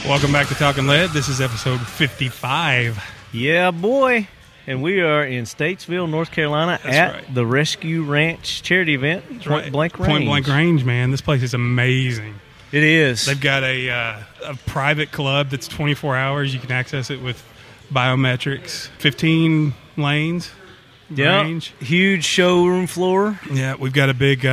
Welcome back to Talking Lead. This is episode 55. Yeah, boy. And we are in Statesville, North Carolina at the Rescue Ranch charity event, Point Blank Range. Point Blank Range, man. This place is amazing. It is. They've got a private club that's 24 hours. You can access it with biometrics. 15 lanes. Yeah. Range. Huge showroom floor. Yeah, we've got a big,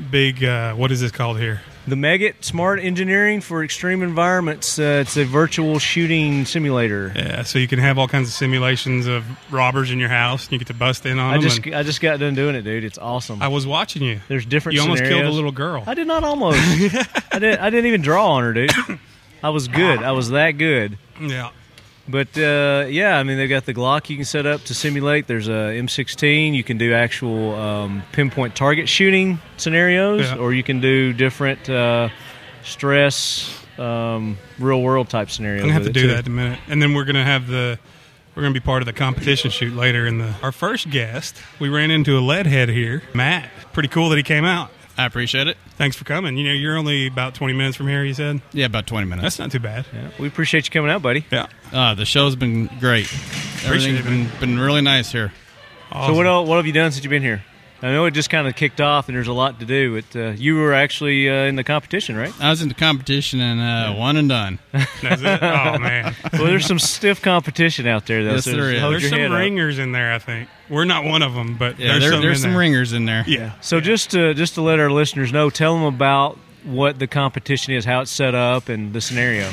what is this called here? The Megget Smart Engineering for Extreme Environments. It's a virtual shooting simulator. Yeah, so you can have all kinds of simulations of robbers in your house, and you get to bust in on them. I just got done doing it, dude. It's awesome. I was watching you. There's different scenarios. You almost killed a little girl. I did not almost. I didn't even draw on her, dude. I was good. I was that good. Yeah. But, yeah, I mean, they've got the Glock you can set up to simulate. There's a M16. You can do actual pinpoint target shooting scenarios, or you can do different stress, real-world type scenarios. I'm going to have to do that in a minute. And then we're going to be part of the competition shoot later. Our first guest, we ran into a lead head here, Matt. Pretty cool that he came out. I appreciate it. Thanks for coming. You know, you're only about 20 minutes from here, you said? Yeah, about 20 minutes. That's not too bad. Yeah. We appreciate you coming out, buddy. Yeah. The show's been great. Everything's been really nice here. Awesome. So what have you done since you've been here? I know it just kind of kicked off, and there's a lot to do. But you were actually in the competition, right? I was in the competition and won and done. That's it? Oh, man. Well, there's some stiff competition out there, though. Yes, so there is. There's some ringers in there, I think. We're not one of them, but there's some ringers in there. Yeah. So just to let our listeners know, tell them about what the competition is, how it's set up, and the scenario.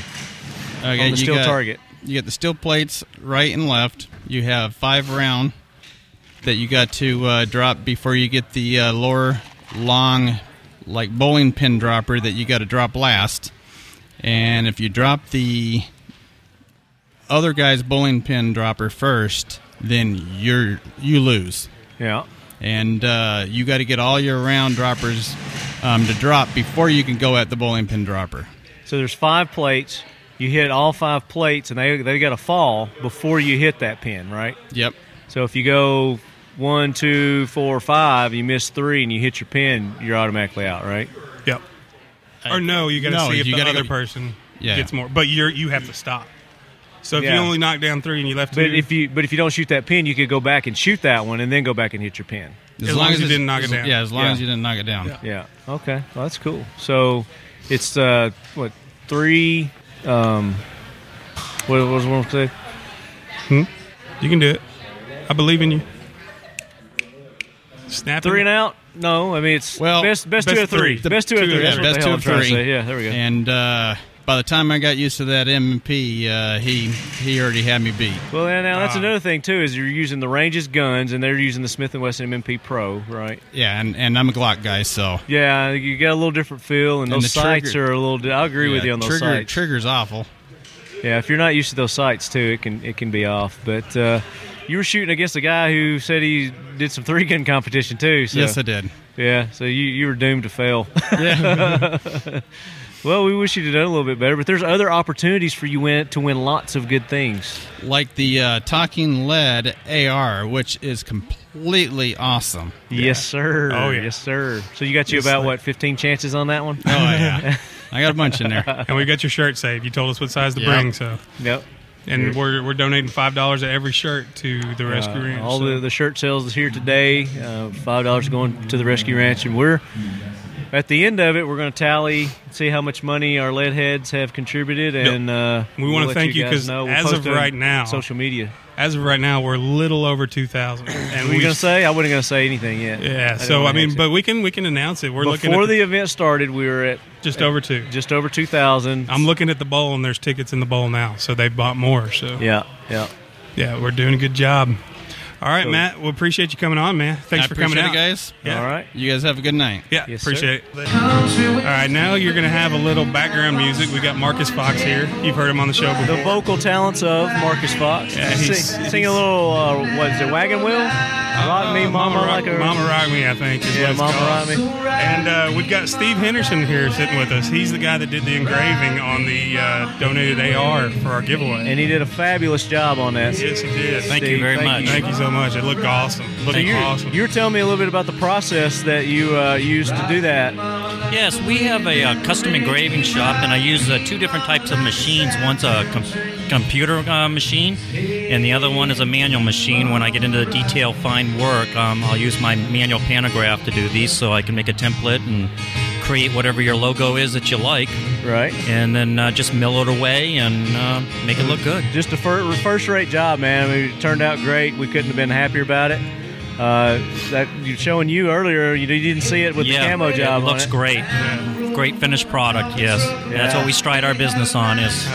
Okay, on the steel target. You get the steel plates right and left. You have 5 round that you got to drop before you get the lower long, like bowling pin dropper that you got to drop last. And if you drop the other guy's bowling pin dropper first, then you lose. Yeah. And you got to get all your round droppers to drop before you can go at the bowling pin dropper. So there's 5 plates. You hit all 5 plates, and they got to fall before you hit that pin, right? Yep. So if you go 1, 2, 4, 5, you miss 3, and you hit your pin, you're automatically out, right? Yep. Or no, you got to see if the other person gets more. But you have to stop. So if you only knock down 3 and you left 2. But if you don't shoot that pin, you could go back and shoot that one, and then go back and hit your pin. As long as you didn't knock it down. Yeah, as long as you didn't knock it down. Yeah. Okay. Well, that's cool. So it's 3. What was one say? You can do it. I believe in you. Snap 3 and out? No, I mean it's best 2 of 3. The best 2 of 3. Yeah, best 2 of 3. Yeah, there we go. And by the time I got used to that MP, he already had me beat. Well, now that's another thing too. Is you're using the Range's guns, and they're using the Smith & Wesson MP Pro, right? Yeah, and I'm a Glock guy, so yeah, you got a little different feel, and those sights are a little. I agree with you on those sights. Trigger's awful. Yeah, if you're not used to those sights too, it can be off. But you were shooting against a guy who said he did some 3-gun competition too. So. Yes, I did. Yeah, so you were doomed to fail. Yeah. Well, we wish you'd have done a little bit better, but there's other opportunities for you to win lots of good things. Like the Talking Lead AR, which is completely awesome. Yes, sir. Oh, yeah. Yes, sir. So you got about 15 chances on that one? Oh, yeah. I got a bunch in there. And we got your shirt saved. You told us what size to bring, so. Yep. And we're donating $5 at every shirt to the Rescue Ranch. All the shirt sales is here today. $5 going to the Rescue Ranch, and we're at the end of it. We're going to tally, see how much money our lead heads have contributed, and we want to thank you because as of right now, social media. As of right now, we're a little over 2,000. And what were you going to say? I wasn't going to say anything yet. Yeah. So I mean, but we can announce it. We're looking before the event started. We were at over 2. Just over 2,000. I'm looking at the bowl, and there's tickets in the bowl now, so they've bought more. So yeah, we're doing a good job. All right, Matt. We appreciate you coming on, man. Thanks for coming out, guys. Yeah. All right. You guys have a good night. Yeah, yes, appreciate it. All right, now you're going to have a little background music. We got Marcus Fox here. You've heard him on the show before. The vocal talents of Marcus Fox. Yeah, sing a little, what is it, Wagon Wheel? Rock Me, Mama Rock Me. Mama Rock Me, I think, is what it's Mama called. Rock Me. And we've got Steve Henderson here sitting with us. He's the guy that did the engraving on the donated AR for our giveaway. And he did a fabulous job on that. Yes, he did. Thank you very much. Thank you so much. It looked awesome. You were telling me a little bit about the process that you used to do that. Yes, we have a custom engraving shop, and I use 2 different types of machines. One's a computer machine, and the other one is a manual machine. When I get into the detail fine work, I'll use my manual pantograph to do these, so I can make a template and create whatever your logo is that you like. Right. And then just mill it away and make it look good. Just a first-rate job, man. I mean, it turned out great. We couldn't have been happier about it. That showing you earlier, you didn't see it with the camo job. It looks great. Great finished product. Yes, that's what we stride our business on is,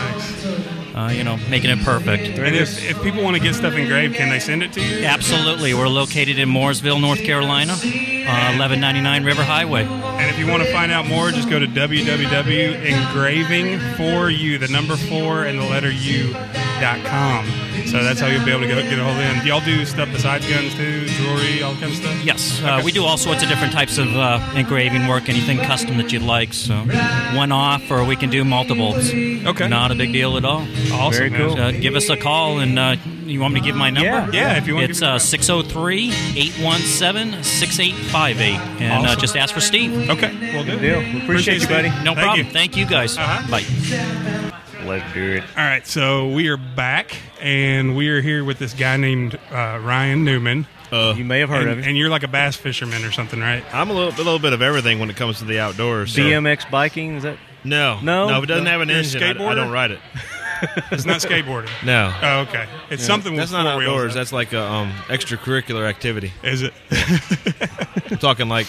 making it perfect. And if people want to get stuff engraved, can they send it to you? Absolutely. We're located in Mooresville, North Carolina, 1199 River Highway. And if you want to find out more, just go to www.engraving4u, the number 4 and the letter u.com. So that's how you'll be able to get a hold of them. Do y'all do stuff besides guns too, jewelry, all kind of stuff? Yes, we do all sorts of different types of engraving work, anything custom that you'd like. So one-off, or we can do multiples. Okay. Not a big deal at all. Awesome. Very cool. Give us a call, and you want me to give my number? Yeah, if you want. It's 603-817-6858, and Awesome. just ask for Steve. Okay, well, Good deal. We appreciate you, buddy. No Thank problem. you. Thank you, guys. Bye. Let's do it. All right, so we are back, and we are here with this guy named Ryan Newman. You may have heard of him. And you're like a bass fisherman or something, right? I'm a little bit of everything when it comes to the outdoors. So. BMX biking, is that? No. If it doesn't have an You're a engine, I skateboarder? don't ride it. It's not skateboarding. No. Oh, okay. It's something with That's not 4 wheels, outdoors. though. That's like a extracurricular activity. Is it? I'm talking like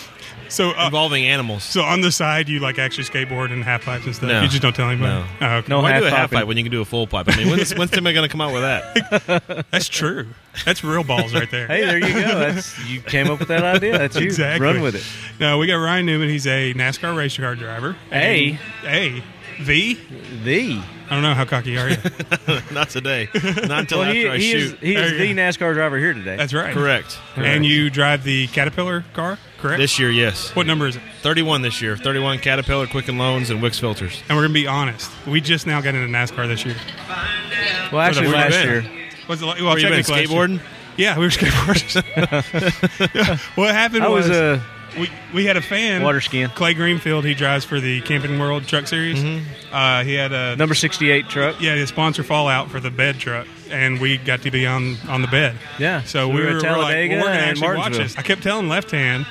So involving animals. So on the side, you like actually skateboard and half pipes and stuff. No. You just don't tell anybody. No. Oh, okay. No. Why do a half half-piping. pipe when you can do a full pipe? I mean, when's somebody going to come out with that? That's true. That's real balls right there. Hey, there you go. You came up with that idea. That's you. Exactly. Run with it. No, we got Ryan Newman. He's a NASCAR race car driver. A. V. I don't know. How cocky are you? Not today. Not until Well, after I he shoot. is the NASCAR driver here today. That's right. Correct. And you drive the Caterpillar car, correct? This year, yes. What number is it? 31 this year. 31 Caterpillar, Quicken Loans, and Wix filters. And we're going to be honest. We just now got into NASCAR this year. Well, actually, Where you last been? year. Was it like, Where you been, technically last year. skateboarding? Yeah, we were skateboarders. What happened I was was we had a fan, water skiing. Clay Greenfield. He drives for the Camping World Truck Series. He had a Number 68 truck. Yeah, his sponsor Fallout for the bed truck, and we got to be on the bed. Yeah. So we were at like, Talladega well, we're going to and actually watch Martinsville. this. I kept telling Left Hand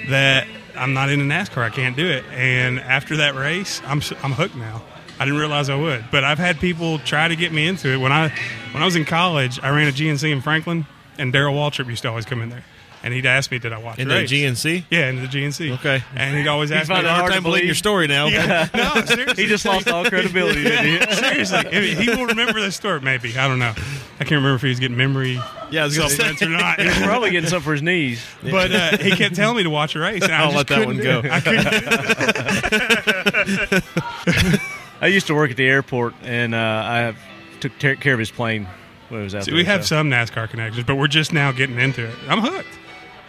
that I'm not into NASCAR. I can't do it. And after that race, I'm hooked now. I didn't realize I would, but I've had people try to get me into it. When I was in college, I ran a GNC in Franklin, and Darrell Waltrip used to always come in there. And he'd ask me, did I watch In the the race? GNC? Yeah, in the GNC. Okay. And he'd always ask me. found it hard to believing your story now. Yeah. No, seriously. He just lost all credibility, didn't he? Seriously. He will remember this story, maybe. I don't know. I can't remember if he was getting memory Yeah, I was going to say. supplements or not. He's probably getting something for his knees. But he kept telling me to watch a race. And I'll I just let that one couldn't- go. I couldn't get it. I used to work at the airport, and I took care of his plane when it was out See, there. we have some NASCAR connections, but we're just now getting into it. I'm hooked.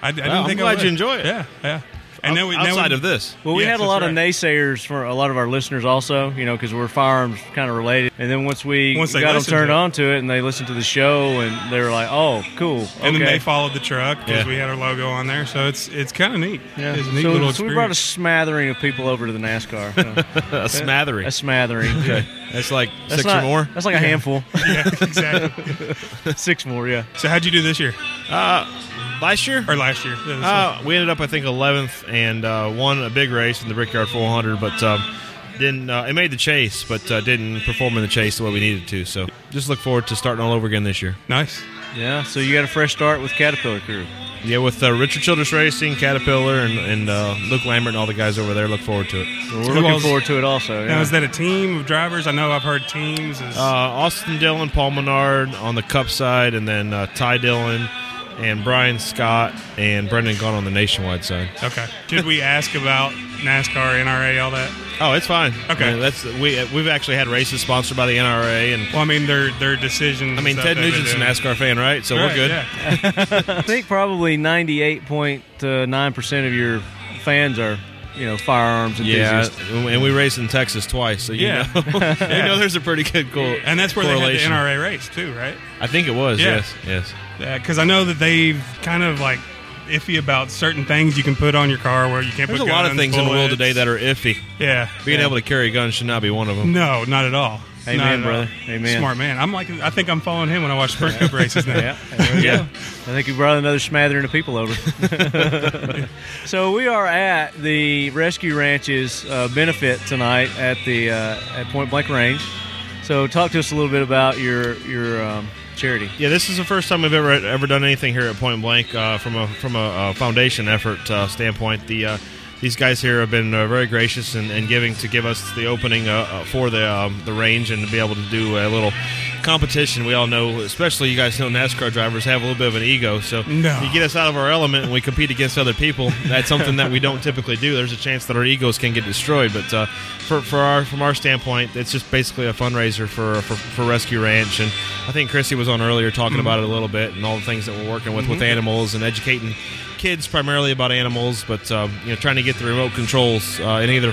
I didn't I'm think I glad would. you enjoy it. Yeah. And now Outside of this. Well, we Yes, had a lot that's of right. naysayers for a lot of our listeners also, because we're firearms kind of related. And then once they got them listened turned to it. on to it and they listened to the show, and they were like, oh, cool. Okay. And then they followed the truck because Yeah. we had our logo on there. So it's kind of neat. Yeah. It's a neat so, little so we brought a experience. smattering of people over to the NASCAR. A smattering. A smattering. Yeah. That's like That's 6 not- or more. That's like a handful. Yeah, exactly. 6 more, yeah. So how'd you do this year? Last year? Or last year? Yeah, this year. We ended up, I think, 11th and won a big race in the Brickyard 400, but didn't. It made the chase, but didn't perform in the chase the way we needed to. So just look forward to starting all over again this year. Nice. Yeah, so you got a fresh start with Caterpillar Crew. Yeah, with Richard Childress Racing, Caterpillar, and Luke Lambert and all the guys over there. Look forward to it. Well, we're Who looking else? forward to it also. Now, Yeah. is that a team of drivers? I know I've heard teams. Austin Dillon, Paul Menard on the Cup side, and then Ty Dillon and Brian Scott and Brendan Gunn on the Nationwide side. Okay. Should we ask about NASCAR, NRA, all that? Oh, it's fine. Okay. I mean, we've actually had races sponsored by the NRA, and Well, I mean, their decisions. I mean and stuff Ted they've been Nugent's an doing. NASCAR fan, right? So we're Right, good. Yeah. I think probably 98.9% of your fans are, firearms Yeah, enthusiasts. and we raced in Texas twice, so you Yeah. know, you know there's a pretty good And that's where they had the correlation. NRA race too, right? I think it was. Yeah. Yes. Because I know that they've kind of like iffy about certain things you can put on your car where you can't There's put a lot of guns, things in the world bullets. today that are iffy. Yeah. Being able to carry a gun should not be one of them. No, not at all. Amen, Not at brother. all. Amen. Smart man. I think I'm following him when I watch Sprint Cup races now. Yeah, there we Yeah. go. I think you brought another smattering of people over. So we are at the Rescue Ranch's benefit tonight at the at Point Blank Range. So talk to us a little bit about your charity. Yeah, this is the first time we've ever done anything here at Point Blank from a foundation effort standpoint. These guys here have been very gracious and giving to give us the opening for the range and to be able to do a little competition. We all know, especially you guys know, NASCAR drivers have a little bit of an ego. So No. you get us out of our element and we compete against other people. That's something that we don't typically do. There's a chance that our egos can get destroyed. But from our standpoint, it's just basically a fundraiser for Rescue Ranch. And I think Chrissy was on earlier talking about it a little bit and all the things that we're working with animals and educating kids primarily about animals, but trying to get the remote controls in either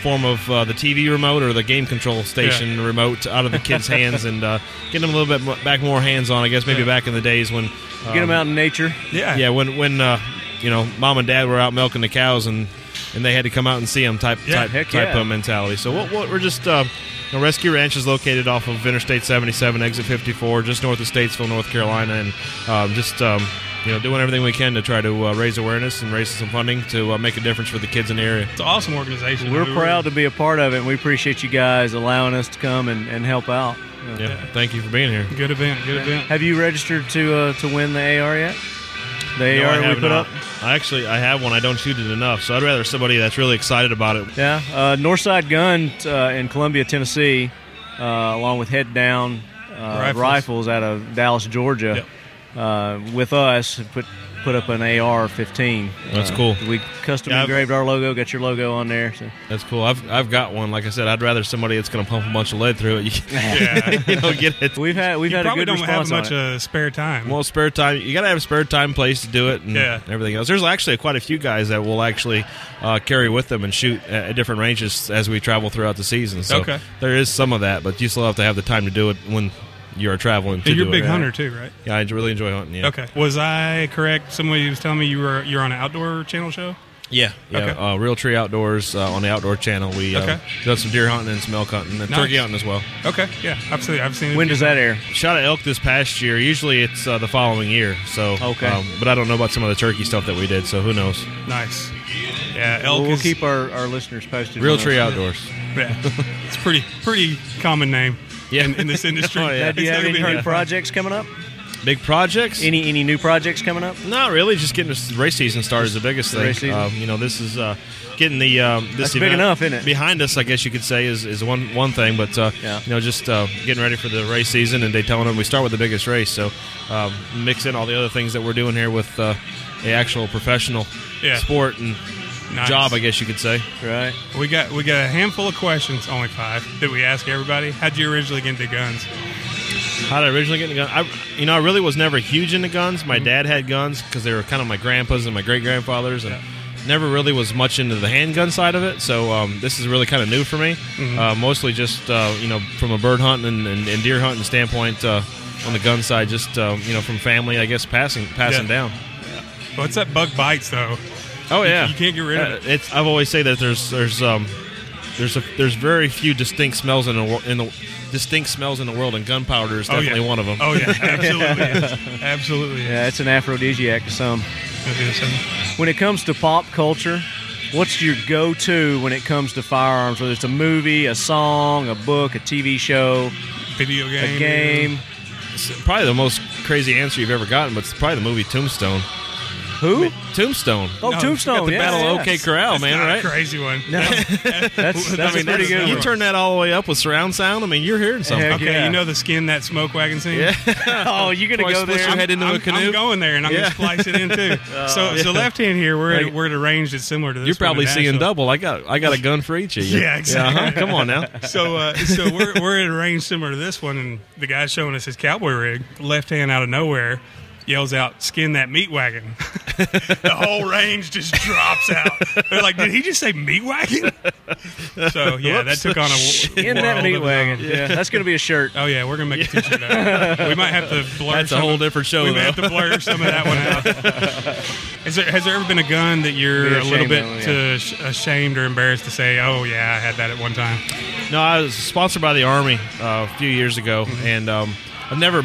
form of the TV remote or the game control station remote out of the kids' hands and getting them a little bit back more hands-on, I guess, maybe back in the days when... Get them out in nature. Yeah. When mom and dad were out milking the cows and they had to come out and see them type of mentality. So we're just... Rescue Ranch is located off of Interstate 77, exit 54, just north of Statesville, North Carolina, and doing everything we can to try to raise awareness and raise some funding to make a difference for the kids in the area. It's an awesome organization. We're proud to be a part of it, and we appreciate you guys allowing us to come and help out. Yeah, thank you for being here. Good event. Have you registered to win the AR yet? The No, AR I we have put not. up? I have one. I don't shoot it enough, so I'd rather somebody that's really excited about it. Yeah. Northside Gun in Columbia, Tennessee, along with Head Down Rifles out of Dallas, Georgia, with us, put up an AR-15. That's cool. We custom engraved our logo, got your logo on there. So. That's cool. I've got one. Like I said, I'd rather somebody that's going to pump a bunch of lead through it. Get it. We've had You a probably good don't have response much spare time. Well, spare time. You got to have spare time, place to do it, and everything else. There's actually quite a few guys that will actually carry with them and shoot at different ranges as we travel throughout the season. So there is some of that, but you still have to have the time to do it when you're traveling. You're a big hunter too, right? Yeah, I really enjoy hunting. Yeah. Okay. Was I correct? Somebody was telling me you're on an outdoor channel show. Yeah. Okay. Real Tree Outdoors on the Outdoor Channel. We done some deer hunting and some elk hunting and turkey hunting as well. Okay. Yeah, absolutely. I've seen it. When does that air? Shot at elk this past year. Usually it's the following year. So but I don't know about some of the turkey stuff that we did. So who knows? Nice. Yeah, elk. We'll keep our listeners posted. Real Tree Outdoors. Yeah, it's pretty common name. Yeah. In this industry. Oh, yeah. Do you have any new projects coming up? Big projects? Any new projects coming up? Not really. Just getting the race season started is the biggest thing. Race season. This is getting the this That's event big enough, isn't it? behind us, I guess you could say, is one thing. But just getting ready for the race season and Daytona. We start with the biggest race, so mix in all the other things that we're doing here with the actual professional sport and job, I guess you could say. Right. We got a handful of questions, only 5, that we ask everybody. How'd you originally get into guns? How did I originally get into guns? I really was never huge into guns. My dad had guns because they were kind of my grandpa's and my great-grandfather's, and never really was much into the handgun side of it. So this is really kind of new for me. Mostly just from a bird hunting and deer hunting standpoint on the gun side, just from family, I guess, passing down. Yeah. Well, it's that bug bites though. Oh yeah, you can't get rid of it. I've always say that there's very few distinct smells in the world, and gunpowder is definitely one of them. Oh yeah, absolutely, absolutely. Yeah, it's an aphrodisiac to some. When it comes to pop culture, what's your go-to when it comes to firearms? Whether it's a movie, a song, a book, a TV show, video game, a game. It's probably the most crazy answer you've ever gotten, but it's probably the movie Tombstone. Who? Tombstone. Oh, No, Tombstone. Got the Battle of OK Corral, That's man, not right? a crazy one. No, that's a pretty good You one. turn that all the way up with surround sound. I mean, you're hearing something. Heck Okay, yeah. you know the skin that smoke wagon scene? Yeah. Oh, you're gonna Before I go split there? your head into a I'm canoe. going there, and I'm going to splice it in too. So left hand here, we're at a range that's similar to this. You're one probably at seeing Nashville. double. I got a gun for each of you. Yeah, exactly. Come on now. So we're at a range similar to this one, and the guy's showing us his cowboy rig. Left hand out of nowhere, yells out, "Skin that meat wagon." The whole range just drops out. They're like, "Did he just say meat wagon?" So yeah, that took on a In that meat wagon. Yeah. That's going to be a shirt. Oh yeah, we're gonna make a t-shirt out of it. We might have to blur. That's a whole different show. We may have to blur some of that one out. Has there ever been a gun that you're a little bit ashamed or embarrassed to say, "Oh yeah, I had that at one time"? No, I was sponsored by the Army a few years ago, and I've never.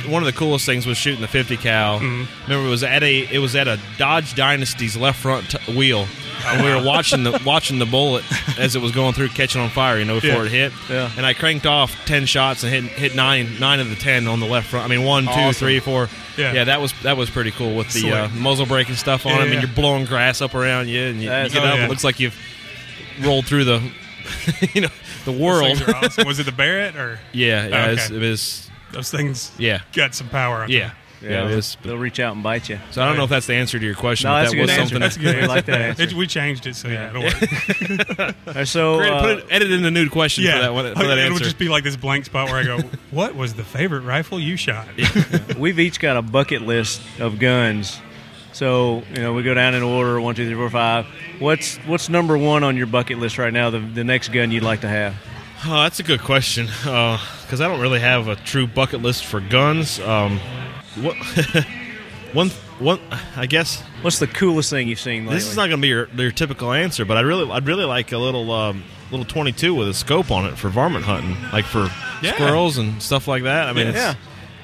One of the coolest things was shooting the 50 cal. Remember, it was at a Dodge Dynasty's left front wheel, and we were watching the bullet as it was going through, catching on fire. Before it hit. Yeah. And I cranked off 10 shots and hit nine of the 10 on the left front. I mean, 1, 2, 3, 4. Yeah, that was pretty cool with the muzzle brake and stuff on it. I mean, you're blowing grass up around you, and you get up. It looks like you've rolled through the the world. Those things are awesome. Was it the Barrett or? Yeah, Okay. it was. Those things got some power on Yeah. them. Yeah, it is. They'll reach out and bite you. So I don't know if that's the answer to your question. No, but that's that a good was answer. something. That's a good. I like that answer. We changed it, so it'll work. So Edit in a nude question for that It'll answer. just be like this blank spot where I go, "What was the favorite rifle you shot?" we've each got a bucket list of guns. So we go down in order 1, 2, 3, 4, 5. What's number one on your bucket list right now? The next gun you'd like to have? Oh, that's a good question. Because I don't really have a true bucket list for guns. What? one. I guess. What's the coolest thing you've seen lately? This is not going to be your typical answer, but I'd really like a little 22 with a scope on it for varmint hunting, like for squirrels and stuff like that. I mean,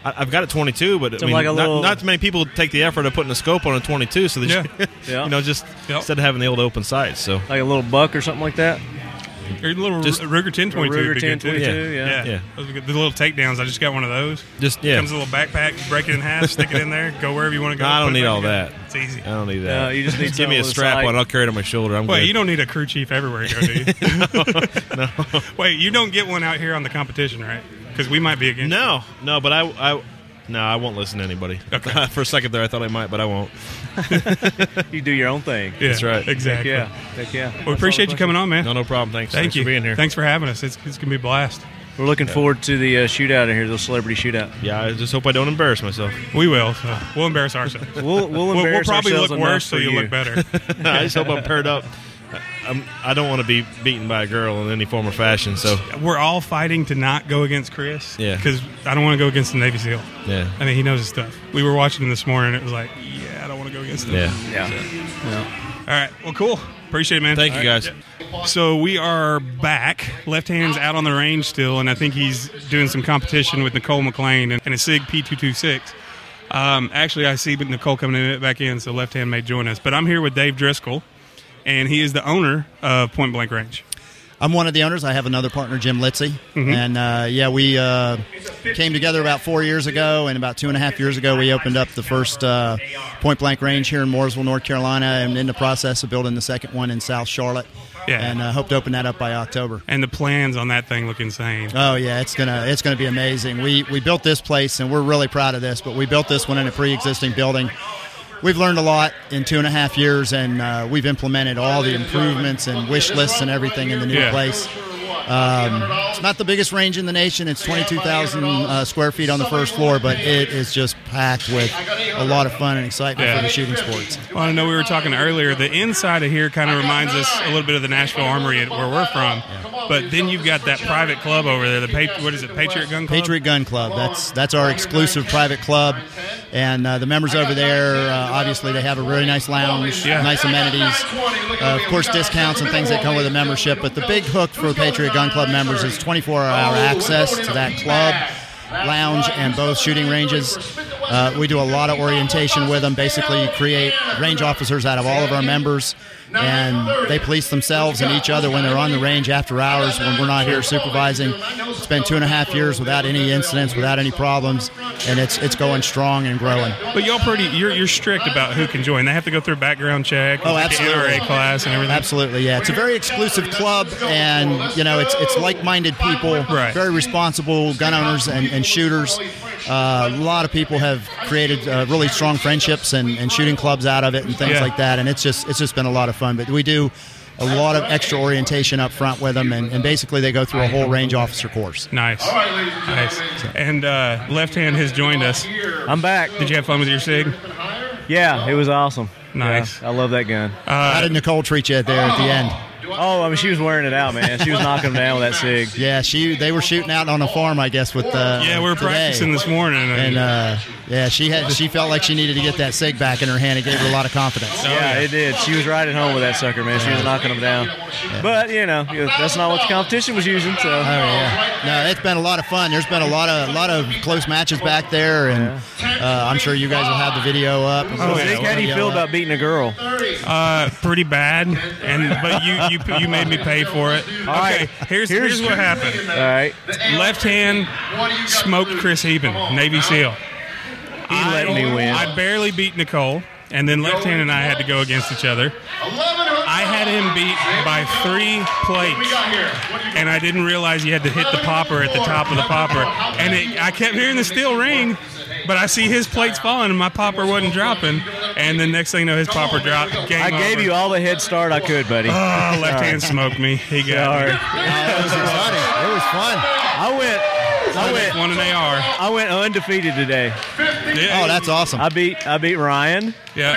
I've got a 22, but like a little, not too many people take the effort of putting a scope on a 22, so that just instead of having the old open sights, so like a little buck or something like that. Or a little Ruger 1022. Ruger would be good, too. 1022, yeah. Those are good. The little takedowns. I just got one of those. Just comes in a little backpack. Break it in half. Stick it in there. Go wherever you want to go. No, I don't need all that. It's easy. I don't need that. No, you just need give me a strap on. I'll carry it on my shoulder. I'm Wait, good. you don't need a crew chief everywhere you go, do you? No. Wait, you don't get one out here on the competition, right? Because we might be against. No, but I won't listen to anybody. Okay. For a second there, I thought I might, but I won't. You do your own thing. Yeah, that's right. Exactly. Heck yeah. Well, we appreciate you coming on, man. No problem. Thanks. Thank you for being here. Thanks for having us. It's going to be a blast. We're looking forward to the shootout in here, the celebrity shootout. Yeah, I just hope I don't embarrass myself. We will. So we'll embarrass ourselves. We'll embarrass we'll probably ourselves look worse, so you you look better. I just hope I'm paired up. I don't want to be beaten by a girl in any form or fashion. So we're all fighting to not go against Chris. Yeah. Because I don't want to go against the Navy SEAL. Yeah. I mean, he knows his stuff. We were watching him this morning, and it was like, I don't want to go against him. Yeah. All right. Well, cool. Appreciate it, man. Thank you, guys. So we are back. Left hand's out on the range still, and I think he's doing some competition with Nicole McLean and a SIG P226. Actually, I see Nicole coming back in, so left hand may join us. But I'm here with Dave Driscoll, and he is the owner of Point Blank Range. I'm one of the owners. I have another partner, Jim Litzy. Mm-hmm. And, we came together about 4 years ago, and about 2.5 years ago we opened up the first Point Blank Range here in Mooresville, North Carolina, and in the process of building the second one in South Charlotte. Yeah. And hope to open that up by October. And the plans on that thing look insane. Oh, yeah, it's gonna be amazing. We built this place, and we're really proud of this, but we built this one in a pre-existing building. We've learned a lot in 2.5 years, and we've implemented all the improvements and wish lists and everything in the new place. It's not the biggest range in the nation. It's 22,000 square feet on the first floor, but it is just packed with a lot of fun and excitement for the shooting sports. Well, I know we were talking earlier. The inside of here kind of reminds us a little bit of the Nashville Armory where we're from. But then you've got that private club over there. What is it, Patriot Gun Club? Patriot Gun Club. That's our exclusive private club. And the members over there, obviously, they have a really nice lounge, nice amenities, of course, discounts and things that come with a membership. But the big hook for Patriot Gun Club members is 24-hour access to that club, lounge, and both shooting ranges. We do a lot of orientation with them. Basically, create range officers out of all of our members, and they police themselves and each other when they're on the range after hours when we're not here supervising. It's been 2.5 years without any incidents, without any problems, and it's going strong and growing. But you're strict about who can join. They have to go through a background check. Oh, absolutely. NRA class and everything. Absolutely, yeah. It's a very exclusive club, and it's like-minded people, very responsible gun owners and shooters. A lot of people have created really strong friendships and shooting clubs out of it and things like that, and it's just been a lot of fun. But we do a lot of extra orientation up front with them, and basically they go through a whole range officer course. Nice. And Left Hand has joined us. I'm back. Did you have fun with your SIG? Yeah, it was awesome. Nice. Yeah, I love that gun. How did Nicole treat you there at the end? Oh, I mean, she was wearing it out, man. She was knocking them down with that SIG. Yeah, they were shooting out on a farm, I guess, with yeah, we were practicing this morning. And yeah, she felt like she needed to get that SIG back in her hand. It gave her a lot of confidence. Yeah, it did. She was riding home with that sucker, man. She was knocking them down. Yeah. But, you know, that's not what the competition was using. So. Oh, yeah. No, it's been a lot of fun. There's been a lot of close matches back there, and I'm sure you guys will have the video up. How do you feel about beating a girl? Pretty bad, but you made me pay for it. All right. Here's what happened. All right. Left hand smoked Chris Eben, Navy SEAL. He let me win. I barely beat Nicole, and then left hand and I had to go against each other. I had him beat by 3 plates, and I didn't realize you had to hit the popper at the top of the popper. And I kept hearing the steel ring, but I see his plates falling, and my popper wasn't dropping. And then next thing you know, his popper dropped. I gave you all the head start I could, buddy. Oh, left hand smoked me. He got me. It was exciting. It was fun. I went won an AR. I went undefeated today. Yeah. Oh, that's awesome. I beat Ryan. Yeah,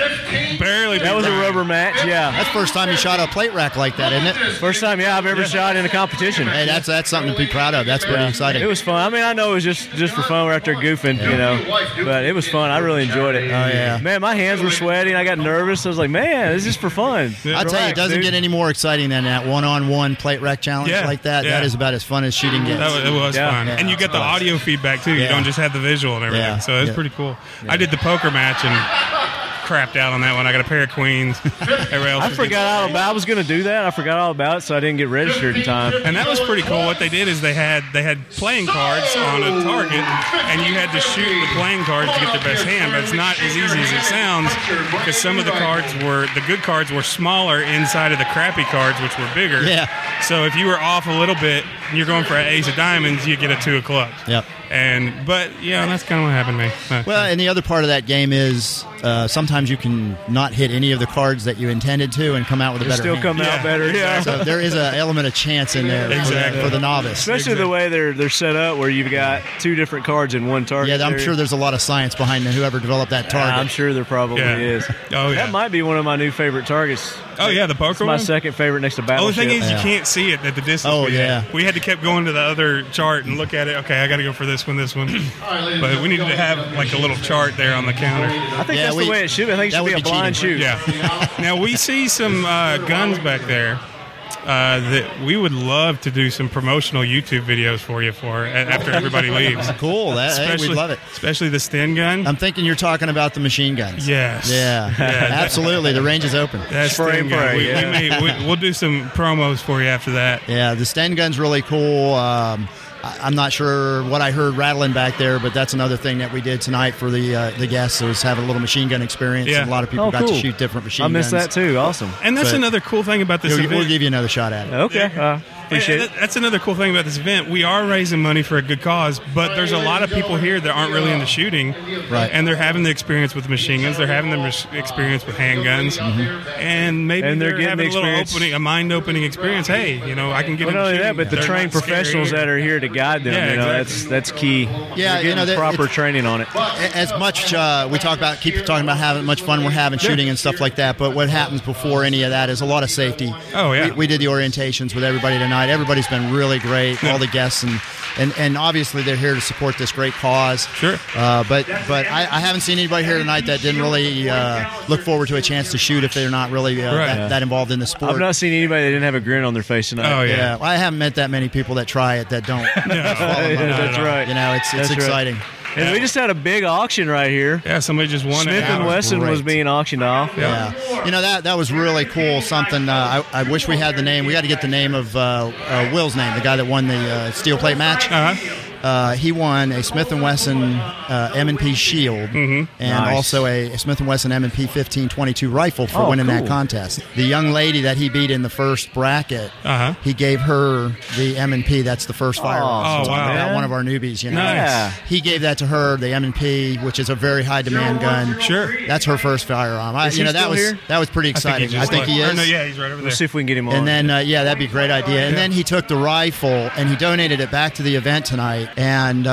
barely. That was a rubber match. Yeah, that's the first time you shot a plate rack like that, isn't it? First time, I've ever shot in a competition. Hey, that's something to be proud of. That's pretty exciting. It was fun. I mean, I know it was just for fun. We're out there goofing, you know, but it was fun. I really enjoyed it. Oh yeah, man, my hands were sweaty. I got nervous. I was like, man, this is for fun. I'll tell you, it doesn't get any more exciting than that one-on-one plate rack challenge like that. Yeah. That is about as fun as shooting gets. It was fun, Yeah. and you get the audio feedback too. You don't just have the visual and everything. So it's pretty cool. I did the poker match and crapped out on that one. I got a pair of queens. I forgot all about. I was going to do that. I forgot all about it, so I didn't get registered in time. And that was pretty cool. What they did is they had playing cards on a target, and you had to shoot the playing cards to get the best hand. But it's not as easy as it sounds, because some of the good cards were smaller inside of the crappy cards, which were bigger. Yeah. So if you were off a little bit and you're going for an ace of diamonds, you get a 2 of clubs. Yep. But that's kind of what happened to me. Well, and the other part of that game is sometimes you can not hit any of the cards that you intended to and come out with a better still hand. come out better. Yeah. So there is an element of chance in there for the novice. Especially the way they're set up, where you've got 2 different cards in one target. Yeah, I'm sure there's a lot of science behind whoever developed that target. I'm sure there probably is. Oh, yeah. That might be one of my new favorite targets. Oh, yeah, the poker one? My second favorite next to Battleship. The only thing is you can't see it at the distance. Oh, yeah. We had to keep going to the other chart and look at it. Okay, I got to go for this one. But we needed to have like a little chart there on the counter. I think that's the way it should be. I think it should be a blind shoot. Yeah. Now, we see some guns back there that we would love to do some promotional YouTube videos for you after everybody leaves. Cool. We'd love it. Especially the Sten gun. I'm thinking you're talking about the machine guns. Yes. Yeah. Absolutely. The range is open. That's Sten gun. We'll do some promos for you after that. Yeah, the Sten gun's really cool. I'm not sure what I heard rattling back there, but that's another thing that we did tonight for the guests, was having a little machine gun experience. Yeah. And a lot of people got to shoot different machine guns. I missed that too. Awesome. And that's another cool thing about this event. We'll give you another shot at it. Okay. Appreciate it. That's another cool thing about this event. We are raising money for a good cause, but there's a lot of people here that aren't really into shooting, right? And they're having the experience with machine guns. They're having the experience with handguns, and maybe they're having a mind-opening experience. Hey, I can get into shooting. That, but the trained professionals that are here to guide them, that's key. Yeah, getting proper training on it. As much we keep talking about having much fun we're having shooting and stuff like that, but what happens before any of that is a lot of safety. Oh yeah, we did the orientations with everybody tonight. Everybody's been really great, all the guests, and obviously they're here to support this great cause. Sure. But I haven't seen anybody here tonight that didn't really look forward to a chance to shoot if they're not really that involved in the sport. I've not seen anybody that didn't have a grin on their face tonight. Oh yeah. Well, I haven't met that many people that try it that don't. That's right. It's exciting. And we just had a big auction right here. Yeah, somebody just won. Smith & Wesson was being auctioned off. Yeah. That was really cool. Something I wish we had the name. We got to get the name of Will's name, the guy that won the steel plate match. He won a Smith & Wesson M&P Shield and also a Smith & Wesson M&P 1522 rifle for winning that contest. The young lady that he beat in the first bracket, he gave her the M&P. That's the first firearm. About one of our newbies. Nice. He gave that to her, the M&P, which is a very high demand gun. Sure. That's her first firearm. That was pretty exciting. I think he is. No, yeah, he's right over there. We'll see if we can get him on. And then that'd be a great idea. And then he took the rifle and he donated it back to the event tonight. And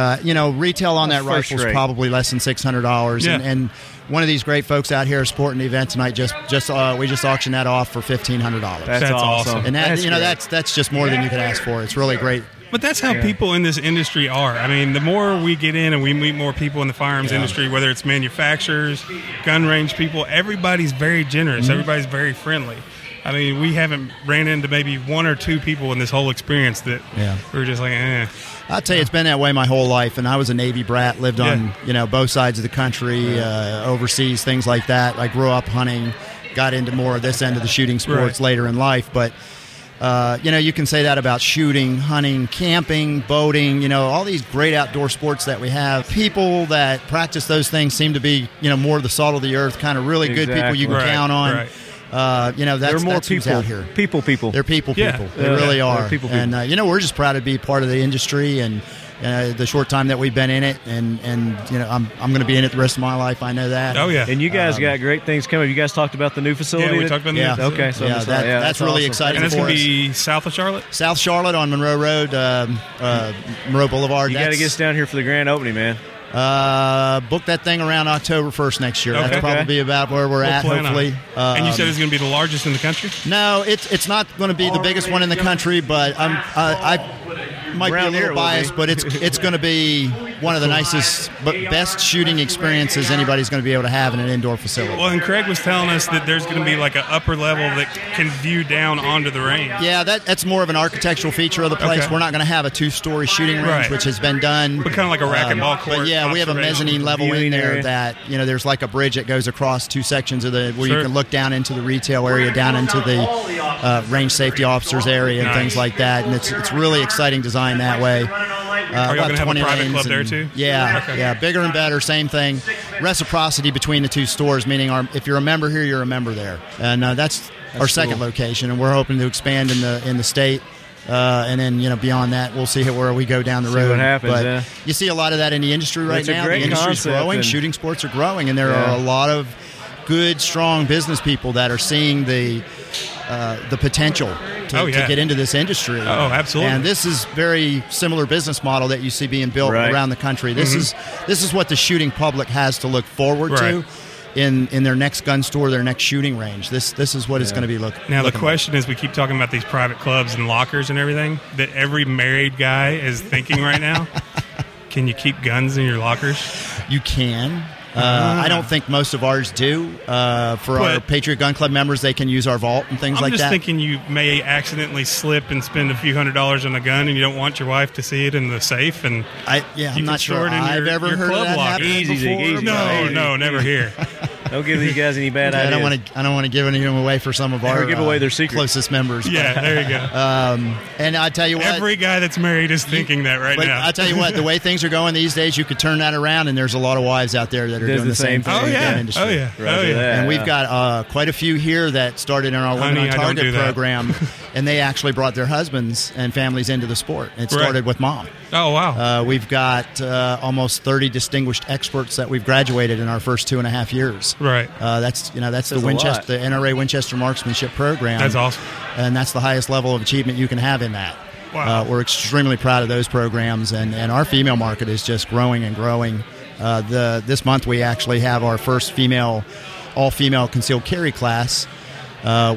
retail on that That's rifle is probably less than $600. Yeah. And one of these great folks out here supporting the event tonight we just auctioned that off for $1,500. That's awesome. And that's just more than you could ask for. It's really great. But that's how people in this industry are. I mean, the more we get in and we meet more people in the firearms industry, whether it's manufacturers, gun range people, everybody's very generous. Mm-hmm. Everybody's very friendly. I mean, we haven't ran into maybe one or two people in this whole experience that we were just like, I'll tell you, it's been that way my whole life. And I was a Navy brat, lived on both sides of the country, overseas, things like that. I grew up hunting, got into more of this end of the shooting sports later in life. But you can say that about shooting, hunting, camping, boating, all these great outdoor sports that we have. People that practice those things seem to be, more of the salt of the earth, kind of really good people you can count on. Right. That's more who's people out here. People. They're people. They really are. People. And we're just proud to be part of the industry and the short time that we've been in it. And I'm going to be in it the rest of my life. I know that. Oh yeah. And you guys got great things coming. You guys talked about the new facility. Yeah, we talked about the new facility. Okay, so that's really awesome. exciting. And it's for going to us. be south of Charlotte? South Charlotte on Monroe Road, Monroe Boulevard. You got to get us down here for the grand opening, man. Book that thing around October 1st next year. That's probably about where we're at, hopefully. And you said it's going to be the largest in the country? No, it's not going to be the biggest one in the country, but I might be a little biased, but it's going to be one of the nicest, but best shooting experiences anybody's going to be able to have in an indoor facility. Well, and Craig was telling us that there's going to be like an upper level that can view down onto the range. Yeah, that's more of an architectural feature of the place. Okay. We're not going to have a 2-story shooting range, which has been done. But kind of like a racquetball court. But yeah, we have a mezzanine level in there that, there's like a bridge that goes across 2 sections of where you can look down into the retail area, down into the range safety officers area and things like that. And it's really exciting design that way. Are you going to have a private club there too? Yeah, bigger and better, same thing. Reciprocity between the 2 stores, meaning if you're a member here, you're a member there. And that's our second location, and we're hoping to expand in the state. And then, beyond that, we'll see where we go down the road. See what happens, but you see a lot of that in the industry right now. The industry's growing. Shooting sports are growing, and there are a lot of good, strong business people that are seeing the potential to get into this industry. Oh, absolutely. And this is very similar business model that you see being built around the country. This is what the shooting public has to look forward to in their next gun store, their next shooting range. This is what it's going to be looking. Now the question is, we keep talking about these private clubs and lockers and everything that every married guy is thinking right now. Can you keep guns in your lockers? You can. I don't think most of ours do. For our Patriot Gun Club members, they can use our vault and things like that. I'm just thinking you may accidentally slip and spend a few $100s on a gun, and you don't want your wife to see it in the safe. And I'm not sure I've ever heard of that happen before. No, never here. Don't give these guys any bad ideas. I don't want to give anything away for some of our give away their secrets. Closest members. Yeah, there you go. And I tell you what, every guy that's married is thinking that right now. I tell you what, the way things are going these days, you could turn that around, and there's a lot of wives out there that are doing the same thing. Oh yeah, industry. oh yeah. And we've got quite a few here that started in our Women on Target program, and they actually brought their husbands and families into the sport. It started with mom. Oh wow. We've got almost 30 distinguished experts that we've graduated in our first 2.5 years. Right. That's the Winchester, the NRA Winchester Marksmanship Program. That's awesome. And that's the highest level of achievement you can have in that. Wow. We're extremely proud of those programs, and our female market is just growing and growing. This month we actually have our first all-female concealed carry class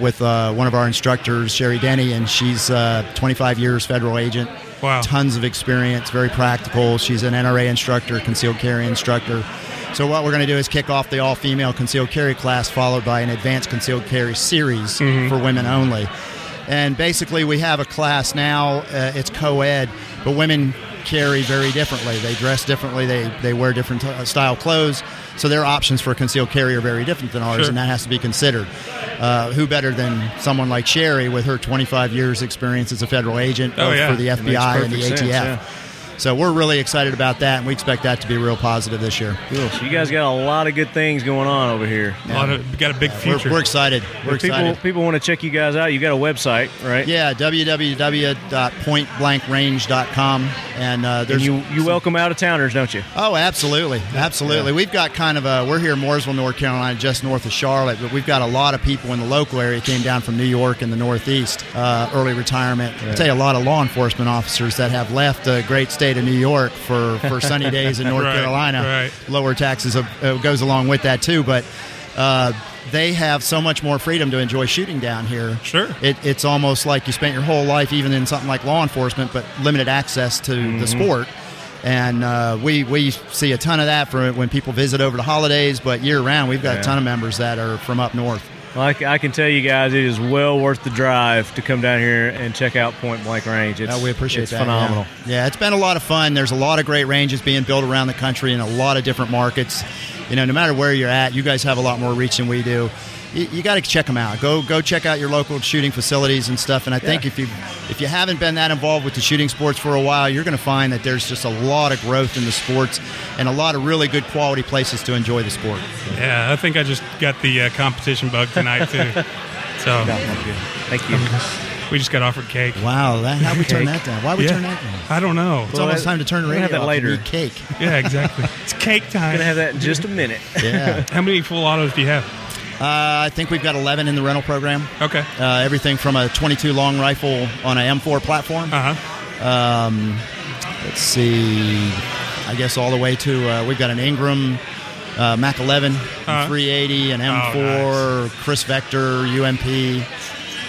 with one of our instructors, Sherry Denny, and she's 25 years federal agent. Wow. Tons of experience, very practical. She's an NRA instructor, concealed carry instructor. So what we're going to do is kick off the all-female concealed carry class, followed by an advanced concealed carry series for women only. And basically we have a class now, it's co-ed, but women carry very differently. They dress differently. They wear different style clothes. So their options for concealed carry are very different than ours, and that has to be considered. Who better than someone like Sherry with her 25 years experience as a federal agent for the FBI and the ATF. So we're really excited about that, and we expect that to be real positive this year. Cool. So you guys got a lot of good things going on over here. We got a big future. We're excited. People want to check you guys out. You got a website, right? Yeah, www.pointblankrange.com. And you welcome out-of-towners, don't you? Oh, absolutely. Absolutely. Yeah. We've got we're here in Mooresville, North Carolina, just north of Charlotte, but we've got a lot of people in the local area came down from New York and the Northeast, early retirement. I tell you, a lot of law enforcement officers that have left the great state state of New York for sunny days in North Carolina. Right. Lower taxes goes along with that too, but they have so much more freedom to enjoy shooting down here. Sure. It's almost like you spent your whole life, even in something like law enforcement, but limited access to the sport. And we see a ton of that for when people visit over the holidays, but year-round we've got a ton of members that are from up north. Well, I can tell you guys, it is well worth the drive to come down here and check out Point Blank Range. We appreciate it's that. Phenomenal. Yeah, it's been a lot of fun. There's a lot of great ranges being built around the country in a lot of different markets. No matter where you're at, you guys have a lot more reach than we do. You got to check them out. Go check out your local shooting facilities and stuff. And I think if you haven't been that involved with the shooting sports for a while, you're going to find that there's just a lot of growth in the sports and a lot of really good quality places to enjoy the sport. Yeah, I think I just got the competition bug tonight too. So Thank you. we just got offered cake. Wow, how'd we turn that down? Why we turn that down? I don't know. It's almost time to turn the radio have that off later. and eat cake. Yeah, exactly. It's cake time. Gonna have that in just a minute. Yeah. How many full autos do you have? I think we've got 11 in the rental program. Okay. Everything from a 22 long rifle on a M4 platform. Let's see. I guess all the way to we've got an Ingram Mac 11, 380, an M4, nice. Chris Vector, UMP.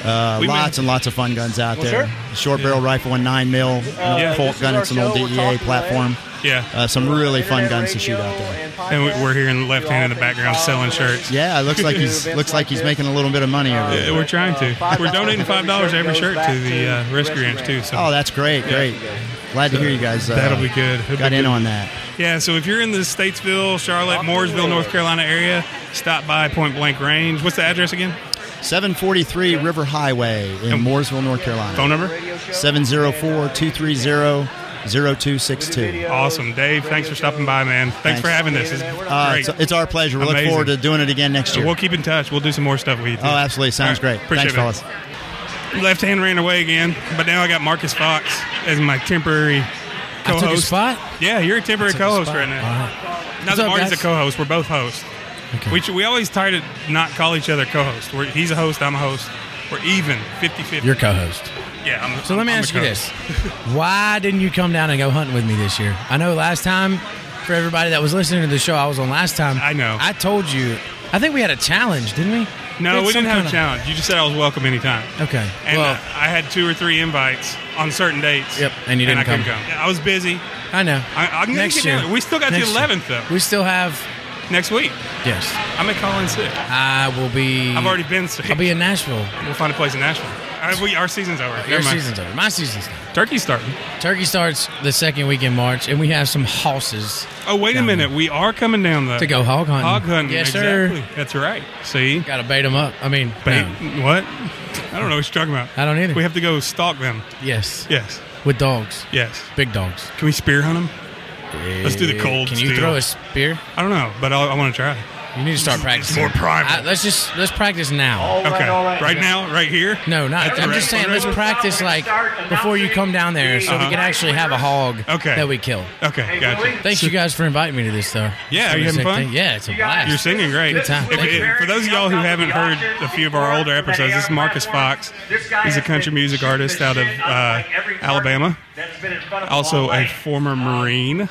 Lots and lots of fun guns out there. Sure. Short barrel rifle and 9mm. Colt gun. It's an old DEA platform. Yeah. Some really fun guns to shoot out there. And we're hearing the left hand in the background selling shirts. Yeah, it looks like he's making a little bit of money over there. We're trying to. We're donating $5 every shirt to the Rescue Ranch too. So. Oh, that's great. Great. Glad to hear you guys. That'll be good. Got in on that. Yeah, so if you're in the Statesville, Charlotte, Mooresville, North Carolina area, stop by Point Blank Range. What's the address again? 743 River Highway in Mooresville, North Carolina. Phone number? 704-230-0262. Awesome. Dave, thanks for stopping by, man. Thanks for having this. It's great. It's our pleasure. We look forward to doing it again next year. We'll keep in touch. We'll do some more stuff with you, too. Oh, absolutely. Sounds great. Appreciate Thanks, it. fellas. Left hand ran away again, but now I got Marcus Fox as my temporary co-host. I took a spot? Yeah, you're a temporary co-host right now. Now that Marty's a co-host, we're both hosts. Okay. We always try to not call each other co-hosts. He's a host, I'm a host. We're even, 50-50. You're co-host. Yeah. So let me ask you this. Why didn't you come down and go hunting with me this year? I know last time, for everybody that was listening to the show I was on last time, I know. I told you, I think we had a challenge, didn't we? No, we didn't have a challenge. You just said I was welcome anytime. Okay. And well, I had 2 or 3 invites on certain dates. Yep, and you didn't I couldn't come. come. I was busy. I know. I'm Next year. We still got Next the 11th, though. We still have... Next week. Yes. I may call in sick. I will be... I've already been sick. I'll be in Nashville. We'll find a place in Nashville. Our season's over. Your season's over. My season's done. Turkey's starting. Turkey starts the second week in March, and we have some horses. Oh, wait a minute. We are coming down, though. To go hog hunting. Hog hunting. Yes, exactly. sir. That's right. See? Got to bait them up. I mean, Bait? no. What? I don't know what you're talking about. I don't either. We have to go stalk them. Yes. Yes. With dogs. Yes. Big dogs. Can we spear hunt them? Let's do the cold Can you steel. throw a spear? I don't know, but I want to try. You need to start practicing. More primal. Let's practice now. Okay. Right now? Right here? No, not. I'm just saying. Let's practice like before you come down there, so we can actually have a hog that we kill. Okay, gotcha. Thanks you guys for inviting me to this, though. Yeah, are you having fun? Yeah, it's a blast. You're singing great. Good time. For those of y'all who haven't heard a few of our older episodes, this is Marcus Fox. He's a country music artist out of Alabama. Also a former Marine,